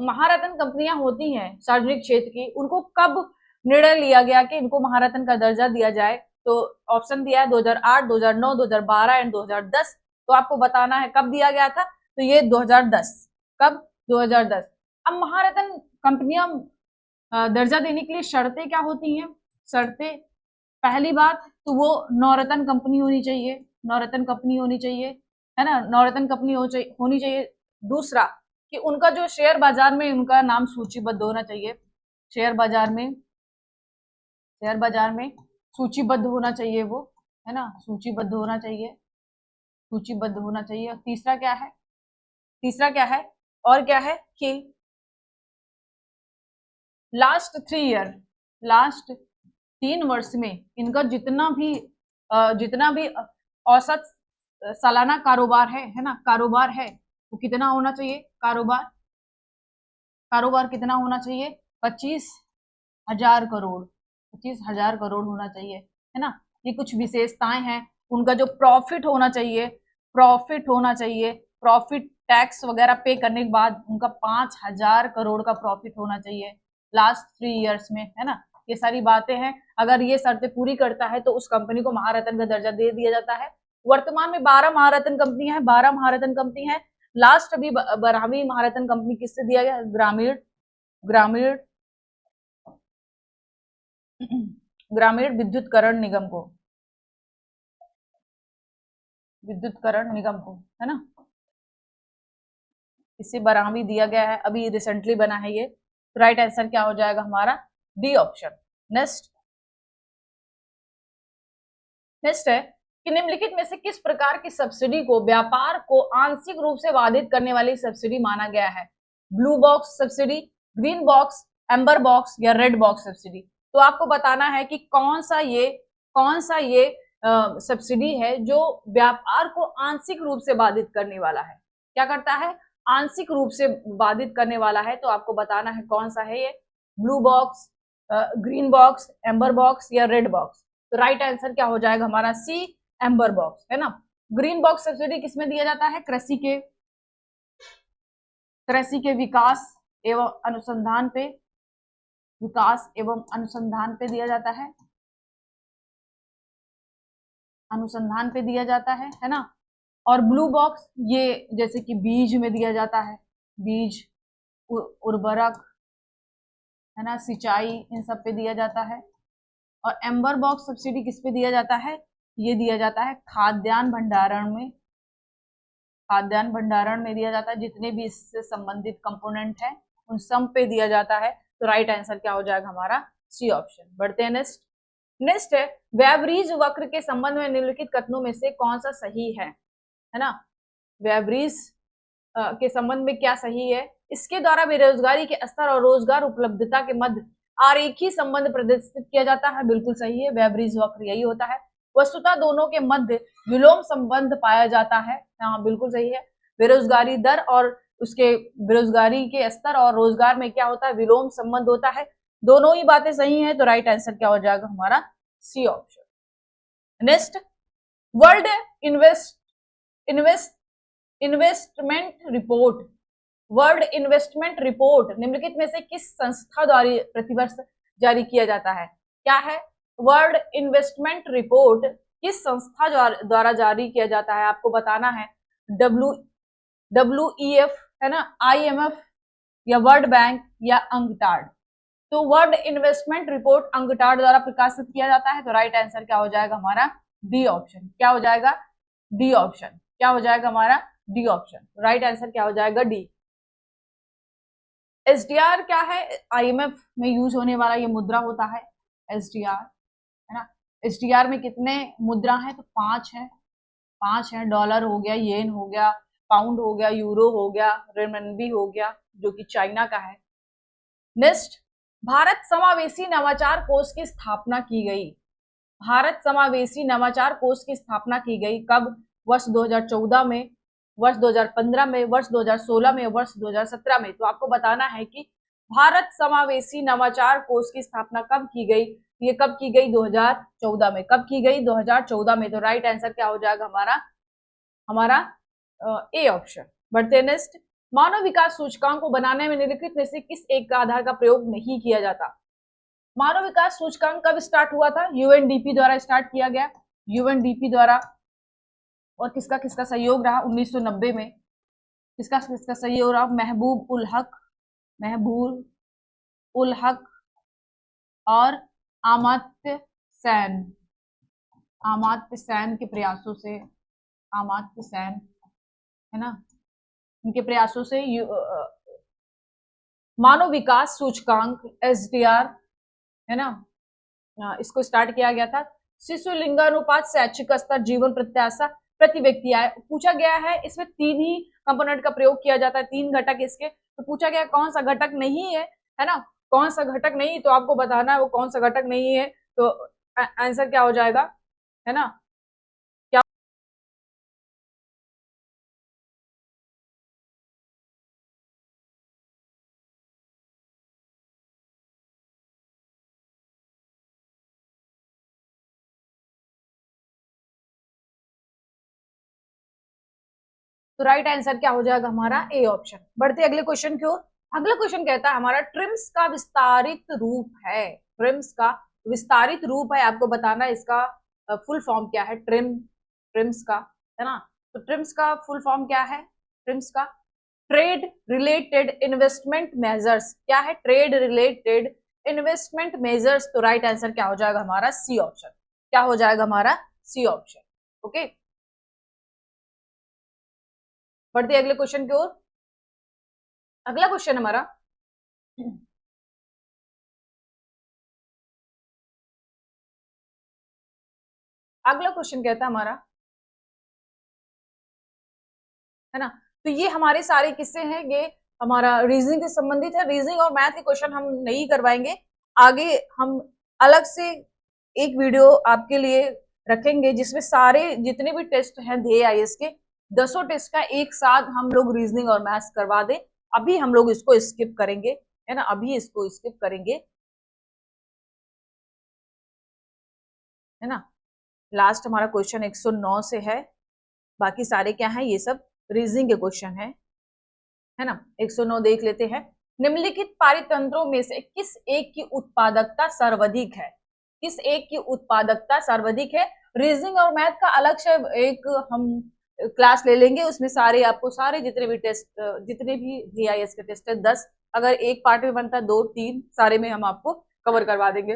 महारत्न कंपनियां होती हैं सार्वजनिक क्षेत्र की, उनको कब निर्णय लिया गया कि इनको महारत्न का दर्जा दिया जाए। तो ऑप्शन दिया है 2008, 2009, 2012 एंड 2010। तो आपको बताना है कब दिया गया था। तो ये 2010, कब, 2010। अब महारत्न कंपनियां दर्जा देने के लिए शर्तें क्या होती हैं? शर्तें, पहली बात तो वो नवरत्न कंपनी होनी चाहिए, नवरत्न कंपनी होनी चाहिए, है ना, नवरत्न कंपनी होनी चाहिए। दूसरा कि उनका जो शेयर बाजार में उनका नाम सूचीबद्ध होना चाहिए, शेयर बाजार में सूचीबद्ध होना चाहिए वो, है ना, सूचीबद्ध होना चाहिए, सूचीबद्ध होना चाहिए। तीसरा क्या है, और क्या है कि लास्ट 3 वर्ष में इनका जितना भी औसत सालाना कारोबार है ना, कारोबार है वो कितना होना चाहिए, कारोबार कितना होना चाहिए, 25,000 करोड़, 25,000 करोड़ होना चाहिए, है ना। ये कुछ विशेषताएं हैं। उनका जो प्रॉफिट होना चाहिए, प्रॉफिट टैक्स वगैरह पे करने के बाद उनका 5,000 करोड़ का प्रॉफिट होना चाहिए लास्ट 3 इयर्स में, है ना। ये सारी बातें हैं। अगर ये शर्तें पूरी करता है तो उस कंपनी को महारत्न का दर्जा दे दिया जाता है। वर्तमान में 12 महारत्न कंपनी है। लास्ट अभी 12वीं महारत्न कंपनी किससे दिया गया, ग्रामीण विद्युतकरण निगम को, है ना, इसे 12वीं दिया गया है, अभी रिसेंटली बना है ये। राइट आंसर क्या हो जाएगा हमारा, डी ऑप्शन। नेक्स्ट है कि निम्नलिखित में से किस प्रकार की सब्सिडी को व्यापार को आंशिक रूप से बाधित करने वाली सब्सिडी माना गया है? Blue box subsidy, green box, amber box या रेड बॉक्स सब्सिडी। तो आपको बताना है कि कौन सा ये सब्सिडी है जो व्यापार को आंशिक रूप से बाधित करने वाला है। क्या करता है, आंशिक रूप से बाधित करने वाला है। तो आपको बताना है कौन सा है ये, blue box, green box, amber box या रेड बॉक्स। तो राइट आंसर क्या हो जाएगा हमारा, सी, एम्बर बॉक्स, है ना। ग्रीन बॉक्स सब्सिडी किसमें दिया जाता है, कृषि के विकास एवं अनुसंधान पे दिया जाता है, है ना। और ब्लू बॉक्स ये जैसे कि बीज में दिया जाता है, बीज, उर्वरक, है ना, सिंचाई, इन सब पे दिया जाता है। और एम्बर बॉक्स सब्सिडी किस पे दिया जाता है, ये दिया जाता है खाद्यान्न भंडारण में दिया जाता है। जितने भी इससे संबंधित कंपोनेंट है उन सब पे दिया जाता है। तो राइट आंसर क्या हो जाएगा हमारा, सी ऑप्शन। बढ़ते हैं नेक्स्ट है वेबरीज वक्र के संबंध में निम्नलिखित कथनों में से कौन सा सही है ना। वेबरीज के संबंध में क्या सही है, इसके द्वारा बेरोजगारी के स्तर और रोजगार उपलब्धता के मध्य आरेखीय संबंध प्रदर्शित किया जाता है। बिल्कुल सही है, वेबरीज वक्र यही होता है। वस्तुतः दोनों के मध्य विलोम संबंध पाया जाता है। हाँ बिल्कुल सही है, बेरोजगारी दर और उसके बेरोजगारी के स्तर और रोजगार में क्या होता है, विलोम संबंध होता है। दोनों ही बातें सही है। तो राइट आंसर क्या हो जाएगा हमारा, C option. Next, world investment report निम्नलिखित में से किस संस्था द्वारा प्रतिवर्ष जारी किया जाता है। क्या है, वर्ल्ड इन्वेस्टमेंट रिपोर्ट किस संस्था द्वारा जारी किया जाता है। आपको बताना है WEF, है ना, IMF या वर्ल्ड बैंक या अंगटाड। तो वर्ल्ड इन्वेस्टमेंट रिपोर्ट अंगटाड द्वारा प्रकाशित किया जाता है। तो राइट आंसर क्या हो जाएगा हमारा, डी ऑप्शन। क्या हो जाएगा, डी ऑप्शन। क्या हो जाएगा हमारा, डी ऑप्शन। राइट आंसर क्या हो जाएगा, डी। SDR क्या है, IMF में यूज होने वाला ये मुद्रा होता है SDR, है ना। SDR में कितने मुद्रा है, तो 5 है, 5 है। डॉलर हो गया, येन हो गया, पाउंड हो गया, यूरो हो गया, रेमनबी हो गया जो कि चाइना का है। नेक्स्ट, भारत समावेशी नवाचार कोष की स्थापना की गई। भारत समावेशी नवाचार कोष की स्थापना की गई कब, वर्ष 2014 में, वर्ष 2015 में, वर्ष 2016 में, वर्ष 2017 में। तो आपको बताना है कि भारत समावेशी नवाचार कोष की स्थापना कब की गई। ये कब की गई, 2014 में। कब की गई, 2014 में। तो राइट आंसर क्या हो जाएगा हमारा ए ऑप्शन। बढ़ते नेक्स्ट, मानव विकास सूचकांक को बनाने में निम्नलिखित में से किस एक का आधार का प्रयोग नहीं किया जाता। मानव विकास सूचकांक कब स्टार्ट हुआ था, UNDP द्वारा स्टार्ट किया गया, UNDP द्वारा। और किसका किसका सहयोग रहा 1990 में, किसका किसका सहयोग रहा, महबूब उल हक और अमात्य सेन, अमात्य सेन के प्रयासों से, अमात्य सेन है ना, इनके प्रयासों से मानव विकास सूचकांक SDR है ना, इसको स्टार्ट किया गया था। शिशु लिंगानुपात, शैक्षिक स्तर, जीवन प्रत्याशा, प्रति व्यक्ति आय पूछा गया है। इसमें 3 ही कंपोनेंट का प्रयोग किया जाता है, 3 घटक इसके। तो पूछा गया कौन सा घटक नहीं है ना, कौन सा घटक नहीं, तो आपको बताना है वो कौन सा घटक नहीं है। तो आंसर क्या हो जाएगा, है ना, क्या तो राइट आंसर क्या हो जाएगा हमारा ए ऑप्शन। बढ़ते अगले क्वेश्चन की ओर। अगला क्वेश्चन कहता है हमारा ट्रिम्स का विस्तारित रूप है, ट्रिम्स का विस्तारित रूप है, आपको बताना है इसका फुल फॉर्म क्या है, ट्रिम्स का, है ना। तो ट्रिम्स का फुल फॉर्म क्या है, ट्रिम्स का ट्रेड रिलेटेड इन्वेस्टमेंट मेजर्स, क्या है, ट्रेड रिलेटेड इन्वेस्टमेंट मेजर्स। तो राइट आंसर क्या हो जाएगा हमारा सी ऑप्शन, क्या हो जाएगा हमारा सी ऑप्शन। ओके, बढ़ते अगले क्वेश्चन की ओर। अगला क्वेश्चन हमारा अगला क्वेश्चन कहता है हमारा, है ना, तो ये हमारे सारे किस्से हैं, ये हमारा रीजनिंग से संबंधित है। रीजनिंग और मैथ के क्वेश्चन हम नहीं करवाएंगे, आगे हम अलग से एक वीडियो आपके लिए रखेंगे जिसमें सारे जितने भी टेस्ट हैं ध्येय आईएएस के 10 टेस्ट का एक साथ हम लोग रीजनिंग और मैथ्स करवा दें। अभी हम लोग इसको स्किप करेंगे, है ना, अभी इसको स्किप करेंगे, है ना। लास्ट हमारा क्वेश्चन 109 से है, बाकी सारे क्या है, ये सब रीजनिंग के क्वेश्चन है ना। 109 देख लेते हैं। निम्नलिखित पारितंत्रों में से किस एक की उत्पादकता सर्वाधिक है, किस एक की उत्पादकता सर्वाधिक है। रीजनिंग और मैथ का अलग से एक हम क्लास ले लेंगे, उसमें सारे आपको सारे जितने भी टेस्ट, जितने भी जीआईएस के टेस्ट है 10, अगर एक पार्ट में बनता है 2 3 सारे में हम आपको कवर करवा देंगे।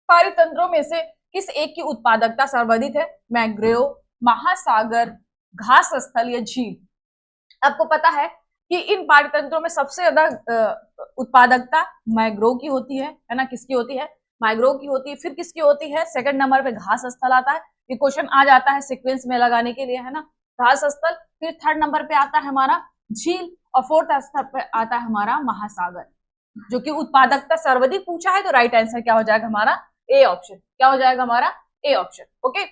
पारितंत्रों में से किस एक की उत्पादकता सर्वाधिक है, मैंग्रोव, महासागर, घास स्थल या झील। आपको पता है कि इन पारितंत्रों में सबसे ज्यादा उत्पादकता मैंग्रोव की होती है ना, किसकी होती है, मैंग्रोव की होती है। फिर किसकी होती है, सेकंड नंबर पे घास स्थल आता है, ये क्वेश्चन आ जाता है सीक्वेंस में लगाने के लिए, है ना, घास स्थल। फिर थर्ड नंबर पे आता है हमारा झील, और फोर्थ स्थल पे आता है हमारा महासागर। जो कि उत्पादकता सर्वाधिक पूछा है, तो राइट आंसर क्या हो जाएगा हमारा ए ऑप्शन, क्या हो जाएगा हमारा A option. Okay,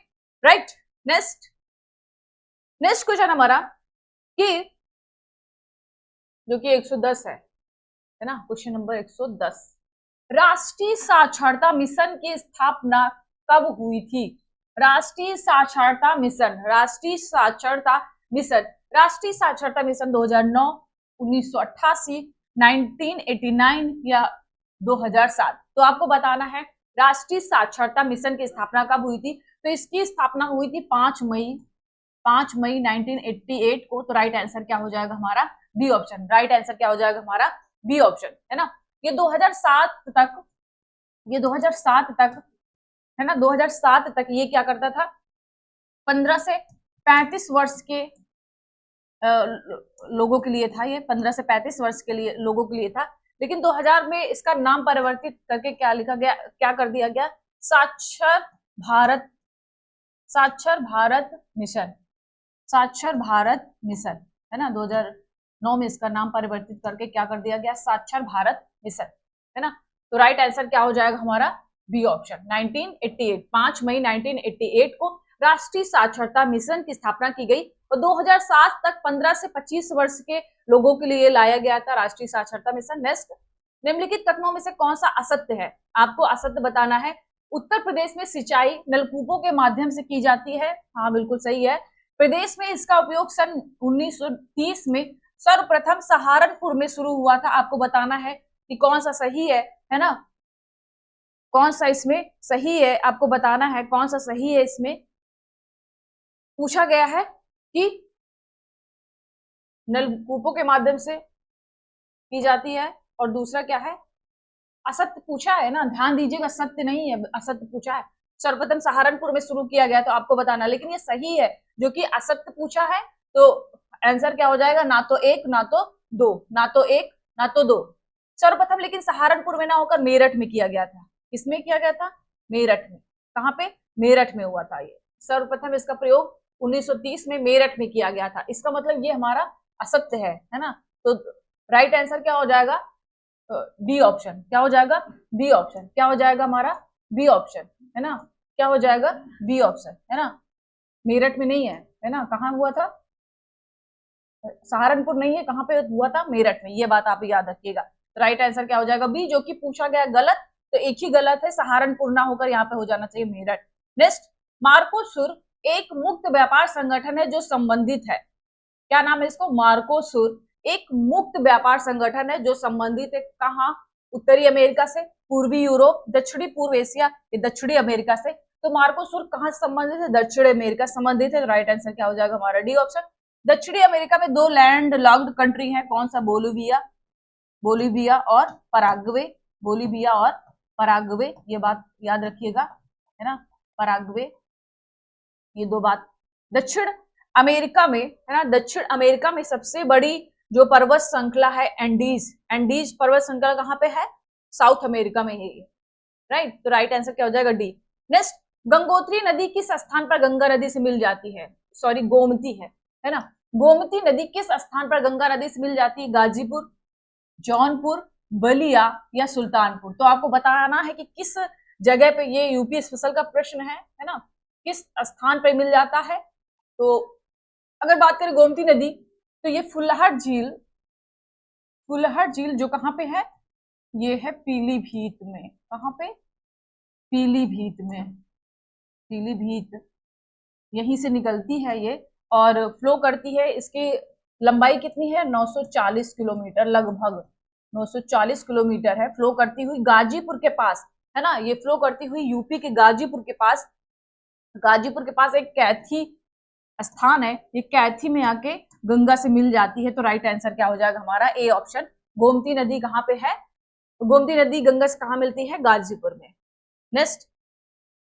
right. Next next question हमारा कि जो कि 110 है ना, क्वेश्चन नंबर 110, राष्ट्रीय साक्षरता मिशन की स्थापना कब हुई थी। राष्ट्रीय साक्षरता मिशन, राष्ट्रीय साक्षरता मिशन, राष्ट्रीय साक्षरता मिशन 2009, 1988, 1989 या 2007। तो आपको बताना है राष्ट्रीय साक्षरता मिशन की स्थापना कब हुई थी। तो इसकी स्थापना हुई थी 5 मई 1988 को। तो राइट आंसर क्या हो जाएगा हमारा बी ऑप्शन, राइट आंसर क्या हो जाएगा हमारा बी ऑप्शन, है ना। ये 2007 तक, ये 2007 तक, है ना, 2007 तक ये क्या करता था, 15 से 35 वर्ष के लोगों के लिए था, ये 15 से 35 वर्ष के लिए लोगों के लिए था। लेकिन 2000 में इसका नाम परिवर्तित करके क्या लिखा गया, क्या कर दिया गया, साक्षर भारत, साक्षर भारत मिशन, साक्षर भारत मिशन, है ना। 2009 में इसका नाम परिवर्तित करके क्या कर दिया गया, साक्षर भारत मिशन, है ना। तो राइट आंसर क्या हो जाएगा हमारा बी ऑप्शन, 1988, 5 मई 1988 को राष्ट्रीय साक्षरता मिशन की स्थापना की गई और 2007 तक 15 से 25 वर्ष के लोगों के लिए लाया गया था राष्ट्रीय साक्षरता मिशन। नेक्स्ट, निम्नलिखित कथनों में से कौन सा असत्य है, आपको असत्य बताना है। उत्तर प्रदेश में सिंचाई नलकूपों के माध्यम से की जाती है, हाँ बिल्कुल सही है। प्रदेश में इसका उपयोग सन 1930 में सर्वप्रथम सहारनपुर में शुरू हुआ था। आपको बताना है कि कौन सा सही है ना, कौन सा इसमें सही है, आपको बताना है कौन सा सही है। इसमें पूछा गया है कि नलकूपों के माध्यम से की जाती है, और दूसरा क्या है, असत्य पूछा है ना, ध्यान दीजिएगा, सत्य नहीं है, असत्य पूछा है। सर्वप्रथम सहारनपुर में शुरू किया गया, तो आपको बताना, लेकिन ये सही है, जो कि असत्य पूछा है तो आंसर क्या हो जाएगा, ना तो एक ना तो दो, ना तो एक ना तो दो। सर्वप्रथम लेकिन सहारनपुर में ना होकर मेरठ में किया गया था। किसमें किया गया था? मेरठ में। कहाँ पे? मेरठ में हुआ था ये। सर्वप्रथम इसका प्रयोग 1930 में मेरठ में किया गया था। इसका मतलब ये हमारा असत्य है ना। तो राइट आंसर क्या हो जाएगा? B option. क्या हो जाएगा? B option. क्या हो जाएगा हमारा? बी ऑप्शन, है ना। क्या हो जाएगा? बी ऑप्शन, है ना। मेरठ में नहीं है ना। कहाँ हुआ था? सहारनपुर नहीं है, कहाँ पे हुआ था? मेरठ में। ये बात आप याद रखिएगा। राइट आंसर क्या हो जाएगा? बी, जो कि पूछा गया गलत, तो एक ही गलत है, सहारनपुर ना होकर यहाँ पे हो जाना चाहिए मेरठ। नेक्स्ट, मार्कोसुर एक मुक्त व्यापार संगठन है जो संबंधित है। क्या नाम है इसको? मार्कोसुर एक मुक्त व्यापार संगठन है जो संबंधित है कहाँ? उत्तरी अमेरिका से, पूर्वी यूरोप, दक्षिणी पूर्व एशिया, दक्षिणी अमेरिका से। तो मार्कोसुर कहाँ से संबंधित है? दक्षिण अमेरिका संबंधित है। राइट आंसर क्या हो जाएगा हमारा? D option. दक्षिणी अमेरिका में दो लैंड लॉक्ड कंट्री है, कौन सा? बोलिविया और पराग्वे। बोलिविया और पराग्वे, ये बात याद रखिएगा, है ना। पराग्वे, ये दो बात। दक्षिण अमेरिका में, है ना, दक्षिण अमेरिका में सबसे बड़ी जो पर्वत श्रृंखला है एंडीज पर्वत श्रृंखला कहाँ पे है? साउथ अमेरिका में है ये। राइट, तो राइट आंसर क्या हो जाएगा? डी। नेक्स्ट, गंगोत्री नदी किस स्थान पर गंगा नदी से मिल जाती है? सॉरी, गोमती है ना। गोमती नदी किस स्थान पर गंगा नदी से मिल जाती है? गाजीपुर, जौनपुर, बलिया या सुल्तानपुर। तो आपको बताना है कि किस जगह पे, ये यूपी स्पेशल का प्रश्न है ना, किस स्थान पर मिल जाता है। तो अगर बात करें गोमती नदी, तो ये फुलहर झील जो कहाँ पे है? ये है पीलीभीत में। कहाँ पे? पीलीभीत में। पीलीभीत, यहीं से निकलती है ये और फ्लो करती है। इसकी लंबाई कितनी है? 940 किलोमीटर, लगभग 940 किलोमीटर है। फ्लो करती हुई गाजीपुर के पास, है ना, ये फ्लो करती हुई यूपी के गाजीपुर के पास एक कैथी स्थान है, ये कैथी में आके गंगा से मिल जाती है। तो राइट आंसर क्या हो जाएगा हमारा? A option. गोमती नदी कहाँ पे है? तो गोमती नदी गंगा से कहाँ मिलती है? गाजीपुर में। Next,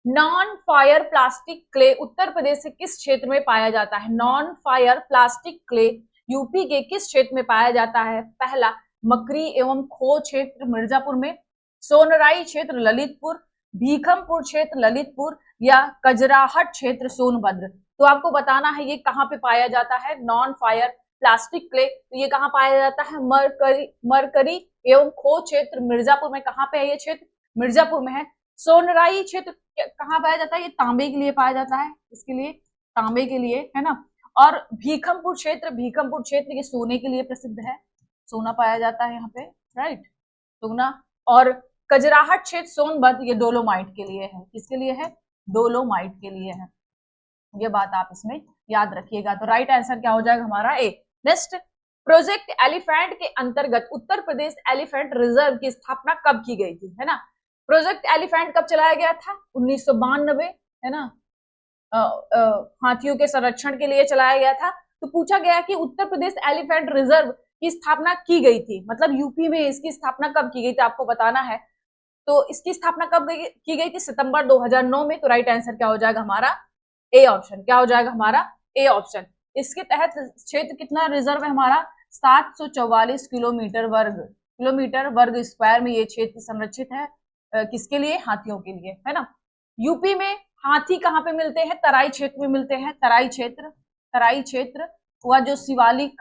non fire plastic clay Uttar Pradesh के किस क्षेत्र में पाया जाता है? Non fire plastic clay UP के किस क्षेत्र में पाया जाता है? पहला, मकरी एवं खो क्षेत्र मिर्जापुर में, सोनराई क्षेत्र ललितपुर, भीखमपुर क्षेत्र ललितपुर या कजराहट क्षेत्र सोनभद्र। तो आपको बताना है ये कहाँ पे पाया जाता है नॉन फायर प्लास्टिक क्ले। तो ये कहाँ पाया जाता है? मरकरी एवं खो क्षेत्र मिर्जापुर में। कहाँ पे है ये क्षेत्र? मिर्जापुर में है। सोनराई क्षेत्र कहाँ पाया जाता है? ये तांबे के लिए पाया जाता है, इसके लिए, तांबे के लिए, है ना। और भीखमपुर क्षेत्र ये सोने के लिए प्रसिद्ध है, सोना पाया जाता है यहाँ पे, राइट, सोना। और कजराहट क्षेत्र सोनभद्र ये डोलोमाइट के लिए है। किसके लिए है? डोलोमाइट के लिए है। ये बात आप इसमें याद रखिएगा। तो राइट आंसर क्या हो जाएगा हमारा? ए। नेक्स्ट, प्रोजेक्ट एलिफेंट के अंतर्गत उत्तर प्रदेश एलिफेंट रिजर्व की स्थापना कब की गई थी? है ना। प्रोजेक्ट एलिफेंट कब चलाया गया था? 1992, है ना। हाथियों के संरक्षण के लिए चलाया गया था। तो पूछा गया कि उत्तर प्रदेश एलिफेंट रिजर्व की स्थापना की गई थी, मतलब यूपी में इसकी स्थापना कब की गई थी, आपको बताना है। तो इसकी स्थापना कब की गई थी? सितंबर 2009 में। तो राइट आंसर क्या हो जाएगा हमारा? A option. क्या हो जाएगा हमारा? A option. इसके तहत क्षेत्र कितना रिजर्व है हमारा? 744 किलोमीटर वर्ग स्क्वायर में ये क्षेत्र संरक्षित है। किसके लिए? हाथियों के लिए, है ना। यूपी में हाथी कहाँ पे मिलते हैं? तराई क्षेत्र में मिलते हैं। तराई क्षेत्र हुआ जो शिवालिक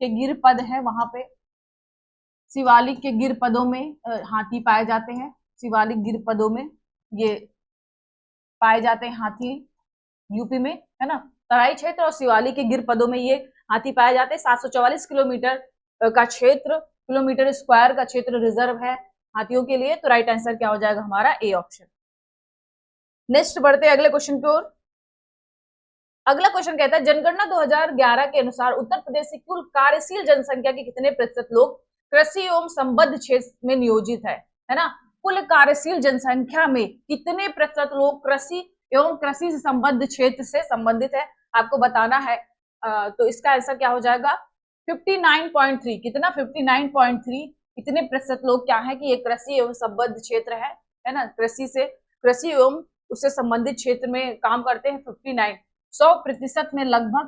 के गिर पद है, वहां पे शिवालिक के गिर पदों में हाथी पाए जाते हैं। शिवालिक गिर पदों में ये पाए जाते हैं हाथी यूपी में, है ना। तराई क्षेत्र और शिवालिक के गिर पदों में ये हाथी पाए जाते हैं। 744 किलोमीटर का क्षेत्र, किलोमीटर स्क्वायर का क्षेत्र रिजर्व है हाथियों के लिए। तो राइट आंसर क्या हो जाएगा हमारा? A option. नेक्स्ट बढ़ते अगले क्वेश्चन की ओर। अगला क्वेश्चन कहता है जनगणना 2011 के अनुसार उत्तर प्रदेश की कुल कार्यशील जनसंख्या के कितने प्रतिशत लोग कृषि एवं संबद्ध क्षेत्र में नियोजित है ना। कुल कार्यशील जनसंख्या में कितने प्रतिशत लोग कृषि एवं कृषि से संबद्ध क्षेत्र से संबंधित है, आपको बताना है। तो इसका आंसर क्या हो जाएगा? 59.3। कितना? 59.3 इतने प्रतिशत लोग क्या है कि ये कृषि एवं संबद्ध क्षेत्र है ना, कृषि एवं उससे संबंधित क्षेत्र में काम करते हैं 59। 100% में लगभग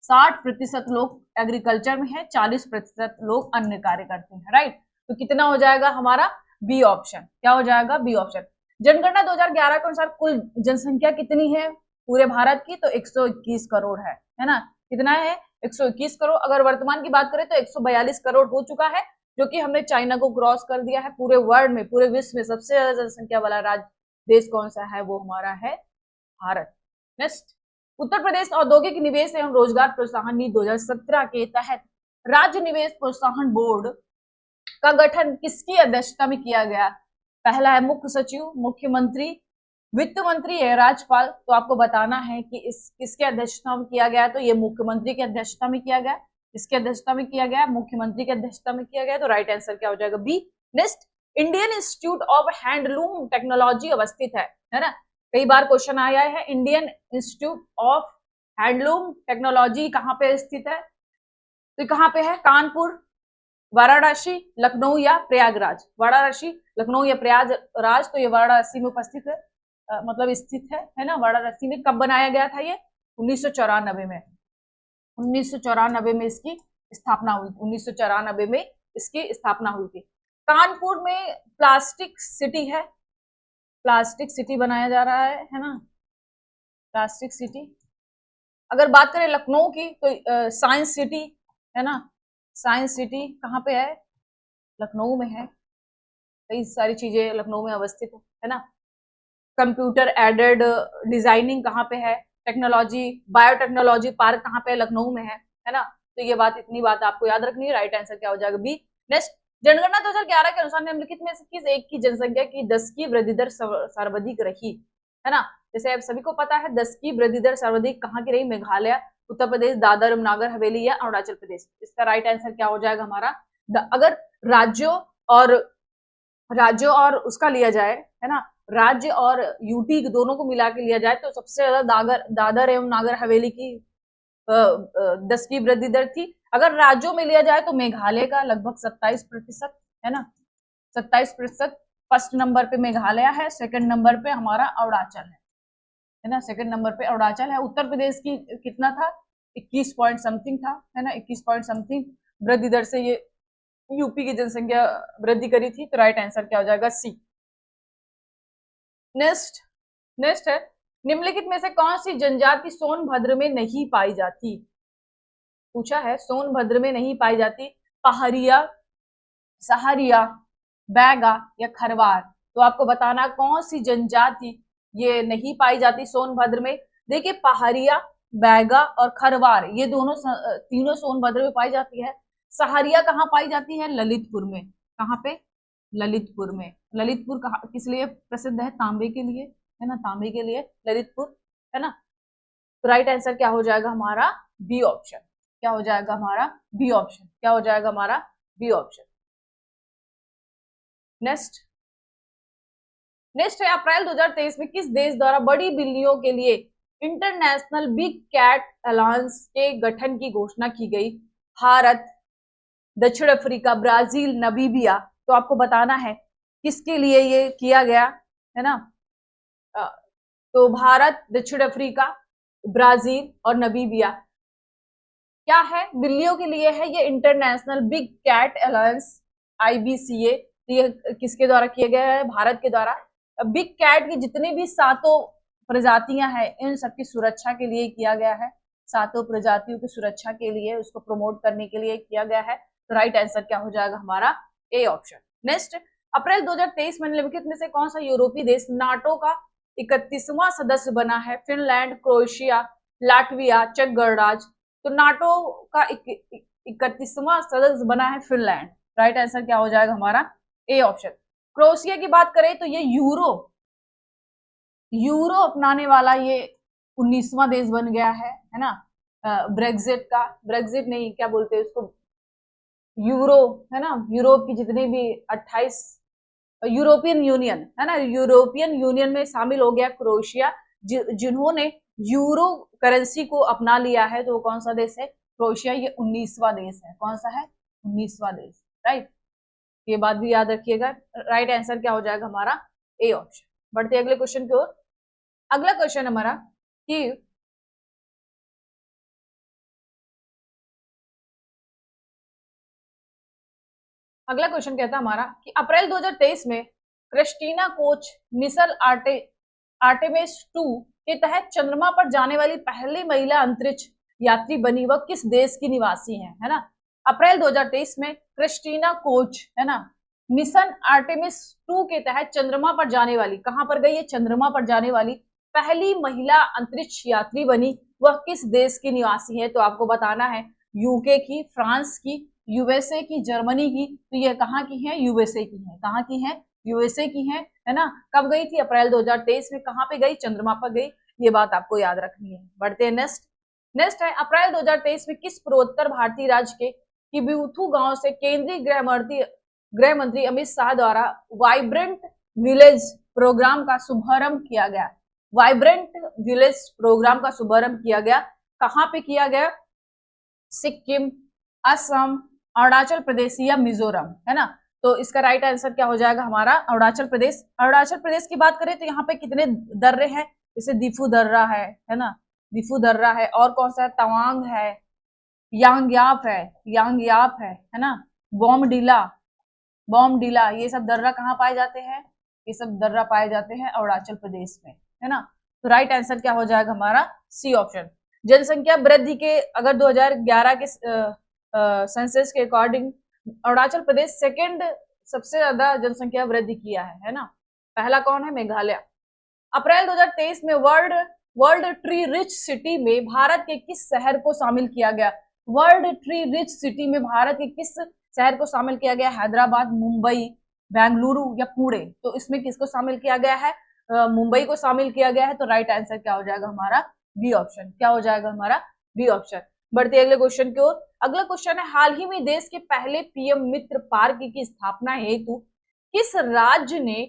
60% लोग एग्रीकल्चर में है, 40% लोग अन्य कार्य करते हैं, राइट। तो कितना हो जाएगा हमारा बी ऑप्शन, क्या हो जाएगा बी ऑप्शन। जनगणना 2011 के अनुसार कुल जनसंख्या कितनी है पूरे भारत की, तो 121 करोड़ है ना, कितना है 121 करोड़। अगर वर्तमान की बात करें तो 142 करोड़ हो चुका है, जो कि हमने चाइना को क्रॉस कर दिया है। पूरे वर्ल्ड में, पूरे विश्व में सबसे ज्यादा जनसंख्या वाला राज्य देश कौन सा है, वो हमारा है भारत। नेक्स्ट, उत्तर प्रदेश औद्योगिक निवेश एवं रोजगार प्रोत्साहन नीति 2017 के तहत राज्य निवेश प्रोत्साहन बोर्ड का गठन किसकी अध्यक्षता में किया गया। पहला है मुख्य सचिव, मुख्यमंत्री, वित्त मंत्री है, राज्यपाल। तो आपको बताना है कि इस किसके अध्यक्षता में किया गया, तो ये मुख्यमंत्री की अध्यक्षता में किया गया। इसके अध्यक्षता में किया गया, मुख्यमंत्री की अध्यक्षता में किया गया। तो राइट आंसर क्या हो जाएगा B. Next, Indian Institute of Handloom Technology अवस्थित है ना, कई बार क्वेश्चन आया है। Indian Institute of Handloom Technology कहाँ पे स्थित है, तो कहाँ पे है, कानपुर, वाराणसी, लखनऊ या प्रयागराज। वाराणसी, लखनऊ या प्रयागराज। तो ये वाराणसी में उपस्थित है, मतलब स्थित है ना। वाराणसी में कब बनाया गया था ये, 1994 में। 1994 में इसकी स्थापना हुई, 1994 में इसकी स्थापना हुई थी। कानपुर में प्लास्टिक सिटी है, प्लास्टिक सिटी बनाया जा रहा है ना, प्लास्टिक सिटी। अगर बात करें लखनऊ की तो साइंस सिटी है ना, साइंस सिटी कहाँ पे है, लखनऊ में है। कई सारी चीजें लखनऊ में अवस्थित है ना। कंप्यूटर एडेड डिजाइनिंग कहाँ पे है, टेक्नोलॉजी, बायोटेक्नोलॉजी पार्क कहाँ पे, लखनऊ में है ना। तो ये बात, इतनी बात आपको याद रखनी है। राइट आंसर क्या हो जाएगा बी। नेक्स्ट, जनगणना 2011 के अनुसार निम्नलिखित में से किस एक की जनसंख्या की 10 की वृद्धि दर सर्वाधिक रही, है ना। जैसे आप सभी को पता है 10 की वृद्धि दर सर्वाधिक कहाँ की रही, मेघालय, उत्तर प्रदेश, दादर नागर हवेली या अरुणाचल प्रदेश। इसका राइट आंसर क्या हो जाएगा हमारा, अगर राज्यों और उसका लिया जाए, है ना, राज्य और यूटी दोनों को मिला के लिया जाए, तो सबसे ज्यादा दादर एवं नागर हवेली की 10 की वृद्धि दर थी। अगर राज्यों में लिया जाए तो मेघालय का लगभग 27% है ना, 27%। फर्स्ट नंबर पे मेघालय है, सेकंड नंबर पे हमारा अरुणाचल है ना, सेकंड नंबर पे अरुणाचल है। उत्तर प्रदेश की कितना था, 21 पॉइंट समथिंग था, है ना, 21 पॉइंट समथिंग वृद्धि दर से ये यूपी की जनसंख्या वृद्धि करी थी। तो राइट आंसर क्या हो जाएगा सी। नेक्स्ट है, निम्नलिखित में से कौन सी जनजाति सोनभद्र में नहीं पाई जाती, पूछा है सोनभद्र में नहीं पाई जाती। पहाड़िया, सहारिया, बैगा या खरवार। तो आपको बताना कौन सी जनजाति ये नहीं पाई जाती सोनभद्र में। देखिए पहाड़िया, बैगा और खरवार, ये दोनों तीनों सोनभद्र में पाई जाती है। सहारिया कहाँ पाई जाती है, ललितपुर में। कहाँ पे, ललितपुर में। ललितपुर कहाँ किस लिए प्रसिद्ध है, तांबे के लिए, है ना, तांबे के लिए ललितपुर, है ना। तो राइट आंसर क्या हो जाएगा हमारा बी ऑप्शन, क्या हो जाएगा हमारा बी ऑप्शन, क्या हो जाएगा हमारा बी ऑप्शन। नेक्स्ट है, अप्रैल 2023 में किस देश द्वारा बड़ी बिल्लियों के लिए इंटरनेशनल बिग कैट अलायंस के गठन की घोषणा की गई। भारत, दक्षिण अफ्रीका, ब्राजील, नमीबिया। तो आपको बताना है किसके लिए ये किया गया, है ना। तो भारत, दक्षिण अफ्रीका, ब्राजील और नमीबिया क्या है, बिल्लियों के लिए है ये international big cat alliance, IBCA। ये किसके द्वारा किया गया है, भारत के द्वारा। बिग कैट की जितनी भी 7 प्रजातियां हैं, इन सबकी सुरक्षा के लिए किया गया है। 7 प्रजातियों की सुरक्षा के लिए, उसको प्रमोट करने के लिए किया गया है। तो राइट आंसर क्या हो जाएगा हमारा ए ऑप्शन। नेक्स्ट, अप्रैल 2023 में निम्नलिखित में से कौन सा यूरोपीय देश नाटो का 31वां सदस्य बना है। फिनलैंड, क्रोएशिया, लाटविया, चेक गणराज्य। तो नाटो का 31वां सदस्य बना है फिनलैंड। राइट आंसर क्या हो जाएगा हमारा ए ऑप्शन। क्रोएशिया की बात करें तो ये यूरो अपनाने वाला ये 19वां देश बन गया है ना। ब्रेग्जिट नहीं, क्या बोलते हैं उसको, यूरो, है ना। यूरोप की जितने भी 28 यूरोपियन यूनियन, है ना, यूरोपियन यूनियन में शामिल हो गया क्रोएशिया, जिन्होंने यूरो करेंसी को अपना लिया है। तो वो कौन सा देश है, क्रोएशिया। ये 19वां देश है, कौन सा है, 19वां देश। राइट, ये बात भी याद रखिएगा। राइट आंसर क्या हो जाएगा हमारा? A option. बढ़ते अगले क्वेश्चन की ओर। अगला क्वेश्चन हमारा कि अगला क्वेश्चन कहता है हमारा कि अप्रैल 2023 में क्रिस्टीना कोच मिसल आर्टेमिस 2 के तहत चंद्रमा पर जाने वाली पहली महिला अंतरिक्ष यात्री बनी। वह किस देश की निवासी है ना? अप्रैल 2023 में क्रिस्टीना कोच है ना मिशन आर्टेमिस 2 के तहत चंद्रमा पर जाने वाली, कहां पर गई है? चंद्रमा पर जाने वाली पहली महिला अंतरिक्ष यात्री बनी। वह किस देश की निवासी है? तो आपको बताना है यूके की, फ्रांस की, यूएसए की, जर्मनी की। तो ये कहाँ की है? यूएसए की है। कहाँ की है? यूएसए की है ना? कब गई थी? अप्रैल 2023 में। कहाँ पे गई? चंद्रमा पर गई। ये बात आपको याद रखनी है। बढ़ते हैं नेक्स्ट है अप्रैल 2023 में किस पूर्वोत्तर भारतीय राज्य के किबीथू गांव से केंद्रीय गृह मंत्री अमित शाह द्वारा वाइब्रेंट विलेज प्रोग्राम का शुभारंभ किया गया? वाइब्रेंट विलेज प्रोग्राम का शुभारंभ किया गया। कहां पे किया गया? सिक्किम, असम, अरुणाचल प्रदेश या मिजोरम, है ना? तो इसका राइट आंसर क्या हो जाएगा हमारा? अरुणाचल प्रदेश। अरुणाचल प्रदेश की बात करें तो यहाँ पे कितने दर्रे हैं? जैसे दिफू दर्रा है ना? दिफू दर्रा है, और कौन सा है? तवांग है, यांगयाप है ना? बॉमडिला, ये सब दर्रा कहाँ पाए जाते हैं? ये सब दर्रा पाए जाते हैं अरुणाचल प्रदेश में, है ना? तो राइट आंसर क्या हो जाएगा हमारा? C option. जनसंख्या वृद्धि के अगर 2011 के सेंसस के अकॉर्डिंग अरुणाचल प्रदेश सेकंड सबसे ज्यादा जनसंख्या वृद्धि किया है ना? पहला कौन है? मेघालय। अप्रैल 2023 में वर्ल्ड ट्री रिच सिटी में भारत के किस शहर को शामिल किया गया? वर्ल्ड ट्री रिच सिटी में भारत के किस शहर को शामिल किया गया? हैदराबाद, मुंबई, बेंगलुरु या पुणे? तो इसमें किसको शामिल किया गया है? मुंबई को शामिल किया गया है। तो राइट आंसर क्या हो जाएगा हमारा? B option. क्या हो जाएगा हमारा? B option. बढ़ते अगले क्वेश्चन की ओर। अगला क्वेश्चन है हाल ही में देश के पहले पीएम मित्र पार्क की स्थापना हेतु किस राज्य ने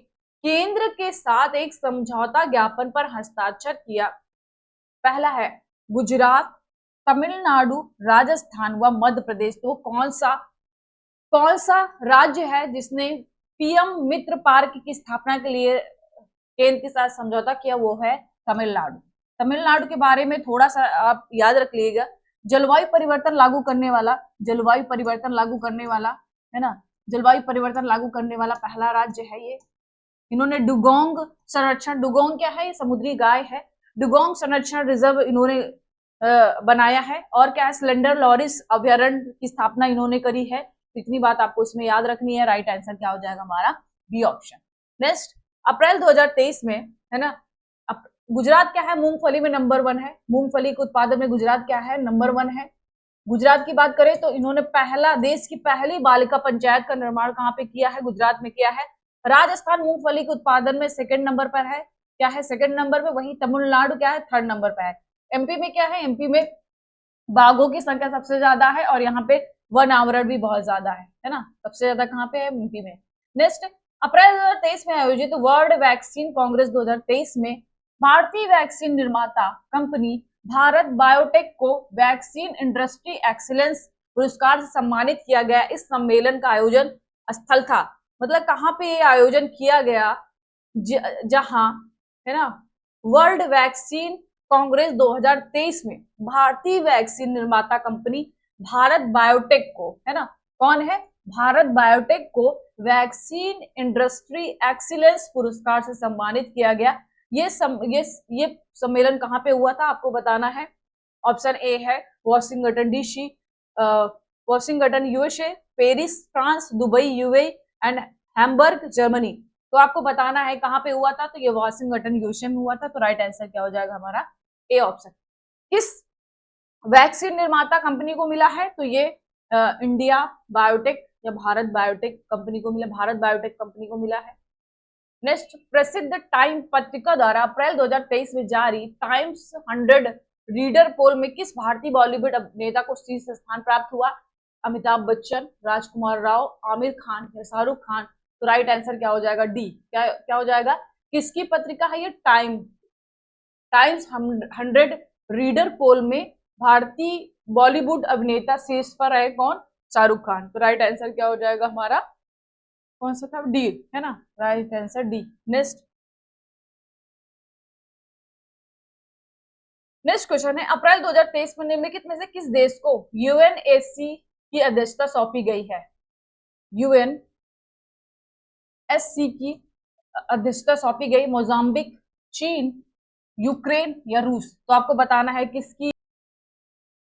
केंद्र के साथ एक समझौता ज्ञापन पर हस्ताक्षर किया? पहला है गुजरात, तमिलनाडु, राजस्थान व मध्य प्रदेश। तो कौन सा राज्य है जिसने पीएम मित्र पार्क की स्थापना के लिए केंद्र के साथ समझौता किया? वो है तमिलनाडु। तमिलनाडु के बारे में थोड़ा सा आप याद रख लीजिएगा। जलवायु परिवर्तन लागू करने वाला है ना? जलवायु परिवर्तन लागू करने वाला पहला राज्य है ये। इन्होंने डुगोंग संरक्षण, डुगोंग क्या है? ये समुद्री गाय है। डुगोंग संरक्षण रिजर्व इन्होंने बनाया है। और क्या है? सिलेंडर लॉरिस अभयारण्य की स्थापना इन्होंने करी है। इतनी बात आपको इसमें याद रखनी है। राइट आंसर क्या हो जाएगा हमारा? B option. नेक्स्ट, अप्रैल 2023 में, है ना, गुजरात क्या है? मूंगफली में नंबर 1 है। मूंगफली के उत्पादन में गुजरात क्या है? नंबर 1 है। गुजरात की बात करें तो इन्होंने देश की पहली बालिका पंचायत का निर्माण कहाँ पे किया है? गुजरात में किया है। राजस्थान मूंगफली के उत्पादन में सेकंड नंबर पर है। क्या है? सेकंड नंबर पे। वही तमिलनाडु क्या है? थर्ड नंबर पर है। एमपी में क्या है? एमपी में बाघों की संख्या सबसे ज्यादा है और यहाँ पे वन आवरण भी बहुत ज्यादा है ना? सबसे ज्यादा कहाँ पे है? एमपी में। नेक्स्ट, अप्रैल 2023 में आयोजित वर्ल्ड वैक्सीन कांग्रेस 2023 में भारतीय वैक्सीन निर्माता कंपनी भारत बायोटेक को वैक्सीन इंडस्ट्री एक्सीलेंस पुरस्कार से सम्मानित किया गया। इस सम्मेलन का आयोजन स्थल था, मतलब कहाँ पे ये आयोजन किया गया? जहां, है ना, वर्ल्ड वैक्सीन कांग्रेस 2023 में भारतीय वैक्सीन निर्माता कंपनी भारत बायोटेक को, है ना, कौन है? भारत बायोटेक को वैक्सीन इंडस्ट्री एक्सीलेंस पुरस्कार से सम्मानित किया गया। ये सम्मेलन कहाँ पे हुआ था? आपको बताना है। ऑप्शन ए है Washington DC, Washington USA, Paris France, Dubai UAE and Hamburg Germany. तो आपको बताना है कहाँ पे हुआ था। तो ये वॉशिंगटन यूएसए में हुआ था। तो राइट आंसर क्या हो जाएगा हमारा? A option. किस वैक्सीन निर्माता कंपनी को मिला है? तो ये इंडिया बायोटेक या भारत बायोटेक कंपनी को मिला, भारत बायोटेक कंपनी को मिला है। नेक्स्ट, प्रसिद्ध टाइम पत्रिका द्वारा अप्रैल 2023 में जारी टाइम्स 100 रीडर पोल में किस भारतीय बॉलीवुड अभिनेता को शीर्ष स्थान प्राप्त हुआ? अमिताभ बच्चन, राजकुमार राव, आमिर खान या शाहरुख खान? तो राइट आंसर क्या हो जाएगा? डी। क्या हो जाएगा? किसकी पत्रिका है ये? टाइम्स 100 रीडर पोल में भारतीय बॉलीवुड अभिनेता शीर्ष पर है कौन? शाहरुख खान। तो राइट आंसर क्या हो जाएगा हमारा, कौन सा था, डी है ना, right answer D. Next question है, अप्रैल 2023 में निम्नलिखित में से किस देश को यूएनएससी की अध्यक्षता सौंपी गई है? यूएनएससी की अध्यक्षता सौंपी गई, मोजाम्बिक, चीन, यूक्रेन या रूस। तो आपको बताना है किसकी